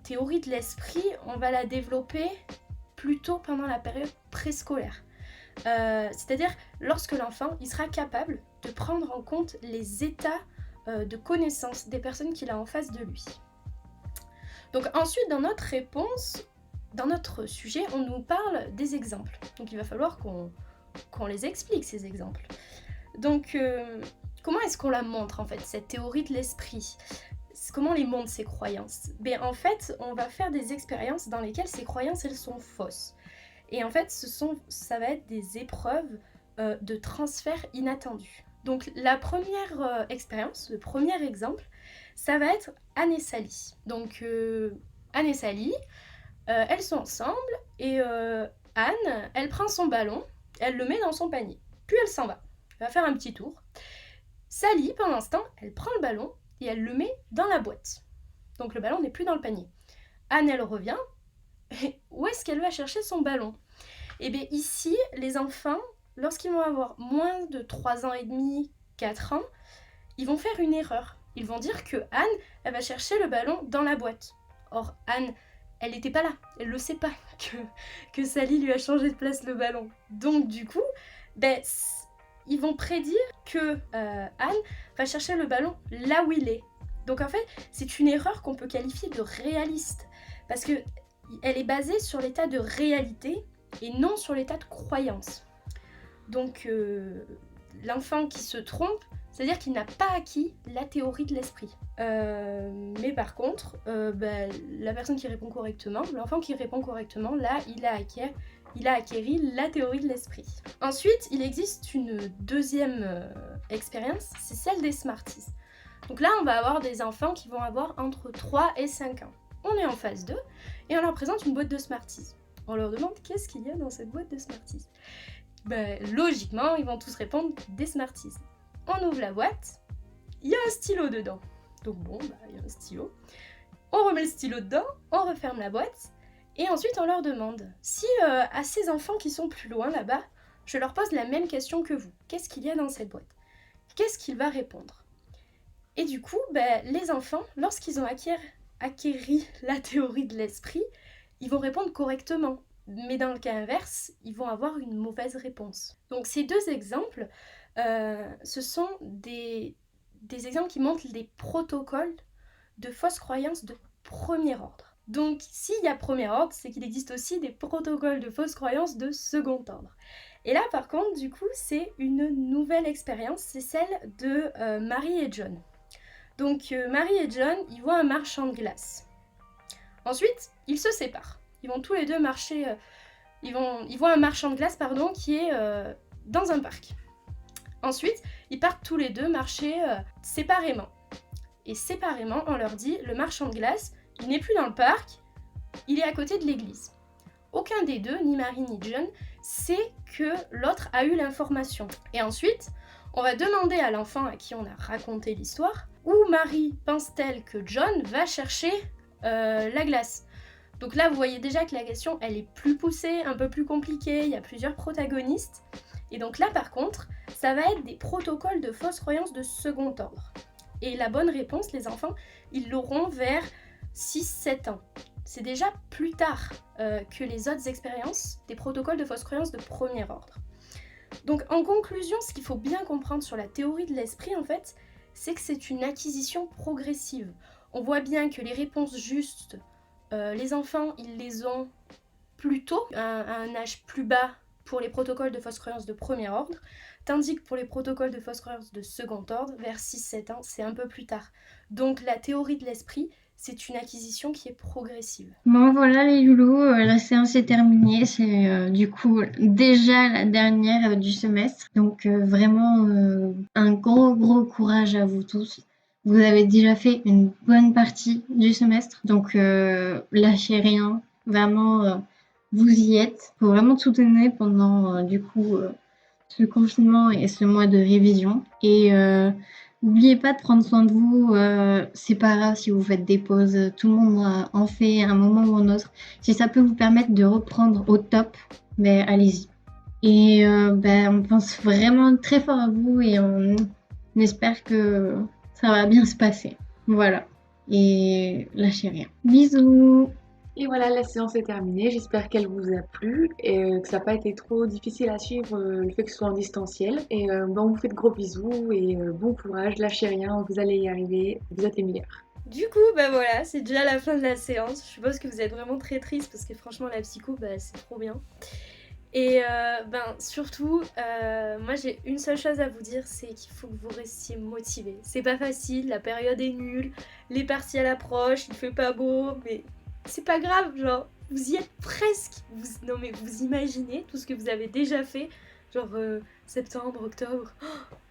théorie de l'esprit, on va la développer plutôt pendant la période préscolaire. C'est-à-dire lorsque l'enfant, il sera capable de prendre en compte les états de connaissance des personnes qu'il a en face de lui. Donc ensuite, dans notre réponse, dans notre sujet, on nous parle des exemples. Donc il va falloir qu'on les explique, ces exemples. Donc comment est-ce qu'on la montre, en fait, cette théorie de l'esprit? Comment on les montre, ces croyances? Ben, en fait, on va faire des expériences dans lesquelles ces croyances, elles sont fausses. Et en fait, ça va être des épreuves de transfert inattendu. Donc la première expérience, le premier exemple, ça va être Anne et Sally. Donc Anne et Sally, elles sont ensemble et Anne, elle prend son ballon, elle le met dans son panier. Puis elle s'en va. Elle va faire un petit tour. Sally, pendant ce temps, elle prend le ballon et elle le met dans la boîte. Donc le ballon n'est plus dans le panier. Anne, elle revient. Et où est-ce qu'elle va chercher son ballon? Et bien ici, les enfants, lorsqu'ils vont avoir moins de 3 ans et demi, 4 ans, ils vont faire une erreur. Ils vont dire que Anne, elle va chercher le ballon dans la boîte. Or, Anne, elle n'était pas là. Elle ne sait pas que Sally lui a changé de place le ballon. Donc du coup, ben, ils vont prédire que Anne va chercher le ballon là où il est. Donc en fait, c'est une erreur qu'on peut qualifier de réaliste. Parce qu'elle est basée sur l'état de réalité et non sur l'état de croyance. Donc l'enfant qui se trompe, c'est-à-dire qu'il n'a pas acquis la théorie de l'esprit. Mais par contre, la personne qui répond correctement, l'enfant qui répond correctement, là, il a acquéri la théorie de l'esprit. Ensuite, il existe une deuxième expérience, c'est celle des Smarties. Donc là, on va avoir des enfants qui vont avoir entre 3 et 5 ans. On est en phase 2 et on leur présente une boîte de Smarties. On leur demande qu'est-ce qu'il y a dans cette boîte de Smarties. Logiquement, ils vont tous répondre des Smarties. On ouvre la boîte, il y a un stylo dedans. Donc bon, il y a un stylo. On remet le stylo dedans, on referme la boîte, et ensuite on leur demande si à ces enfants qui sont plus loin là-bas, je leur pose la même question que vous. Qu'est-ce qu'il y a dans cette boîte? Qu'est-ce qu'il va répondre? Et du coup, les enfants, lorsqu'ils ont acquéri la théorie de l'esprit, ils vont répondre correctement. Mais dans le cas inverse, ils vont avoir une mauvaise réponse. Donc ces deux exemples, ce sont des exemples qui montrent des protocoles de fausses croyances de premier ordre. Donc, s'il y a premier ordre, c'est qu'il existe aussi des protocoles de fausses croyances de second ordre. Et là, par contre, du coup, c'est une nouvelle expérience, c'est celle de Marie et John. Donc, Marie et John, ils voient un marchand de glace. Ensuite, ils se séparent. Ils vont tous les deux marcher... ils voient un marchand de glace, qui est dans un parc. Ensuite, ils partent tous les deux marcher séparément. Et séparément, on leur dit, le marchand de glace, il n'est plus dans le parc, il est à côté de l'église. Aucun des deux, ni Marie ni John, sait que l'autre a eu l'information. Et ensuite, on va demander à l'enfant à qui on a raconté l'histoire, où Marie pense-t-elle que John va chercher la glace. Donc là, vous voyez déjà que la question, elle est plus poussée, un peu plus compliquée, il y a plusieurs protagonistes. Et donc là, par contre, ça va être des protocoles de fausses croyances de second ordre. Et la bonne réponse, les enfants, ils l'auront vers 6-7 ans. C'est déjà plus tard que les autres expériences des protocoles de fausses croyances de premier ordre. Donc en conclusion, ce qu'il faut bien comprendre sur la théorie de l'esprit, en fait, c'est que c'est une acquisition progressive. On voit bien que les réponses justes, les enfants, ils les ont plus tôt, à un âge plus bas pour les protocoles de fausses croyances de premier ordre, tandis que pour les protocoles de fausses croyances de second ordre, vers 6-7 ans, c'est un peu plus tard. Donc la théorie de l'esprit, c'est une acquisition qui est progressive. Bon, voilà les loulous, la séance est terminée. C'est du coup déjà la dernière du semestre. Donc vraiment un gros courage à vous tous. Vous avez déjà fait une bonne partie du semestre. Donc lâchez rien. Vraiment, vous y êtes. Faut vraiment tout donner pendant du coup ce confinement et ce mois de révision. Et n'oubliez pas de prendre soin de vous. C'est pas grave si vous faites des pauses. Tout le monde en fait à un moment ou un autre. Si ça peut vous permettre de reprendre au top, ben allez-y. Et on pense vraiment très fort à vous et on espère que ça va bien se passer. Voilà. Et lâchez rien. Bisous. Et voilà, la séance est terminée. J'espère qu'elle vous a plu et que ça n'a pas été trop difficile à suivre le fait que ce soit en distanciel. Et on vous fait de gros bisous et bon courage, lâchez rien, vous allez y arriver, vous êtes les meilleurs. Du coup, voilà, c'est déjà la fin de la séance. Je suppose que vous êtes vraiment très triste parce que franchement, la psycho, c'est trop bien. Et surtout, moi j'ai une seule chose à vous dire, c'est qu'il faut que vous restiez motivés. C'est pas facile, la période est nulle, les partiels approchent, il fait pas beau, mais c'est pas grave, genre, vous y êtes presque. Non mais vous imaginez tout ce que vous avez déjà fait, genre septembre, octobre,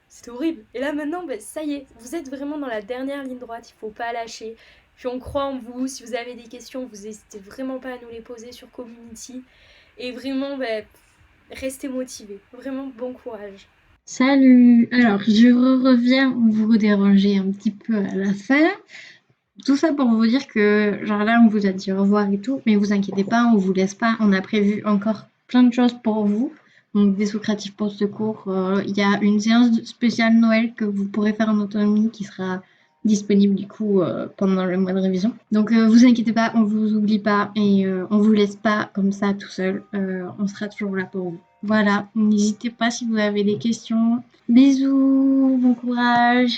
c'était horrible. Et là maintenant, ça y est, vous êtes vraiment dans la dernière ligne droite, il faut pas lâcher. Puis on croit en vous, si vous avez des questions, vous n'hésitez vraiment pas à nous les poser sur Community. Et vraiment, restez motivés. Vraiment, bon courage. Salut. Alors, je reviens vous déranger un petit peu à la fin. Tout ça pour vous dire que, genre là, on vous a dit au revoir et tout, mais vous inquiétez pas, on vous laisse pas. On a prévu encore plein de choses pour vous. Donc, des Socratifs pour secours. Il y a une séance spéciale Noël que vous pourrez faire en autonomie qui sera disponible du coup pendant le mois de révision. Donc, vous inquiétez pas, on vous oublie pas et on vous laisse pas comme ça tout seul. On sera toujours là pour vous. Voilà, n'hésitez pas si vous avez des questions. Bisous, bon courage.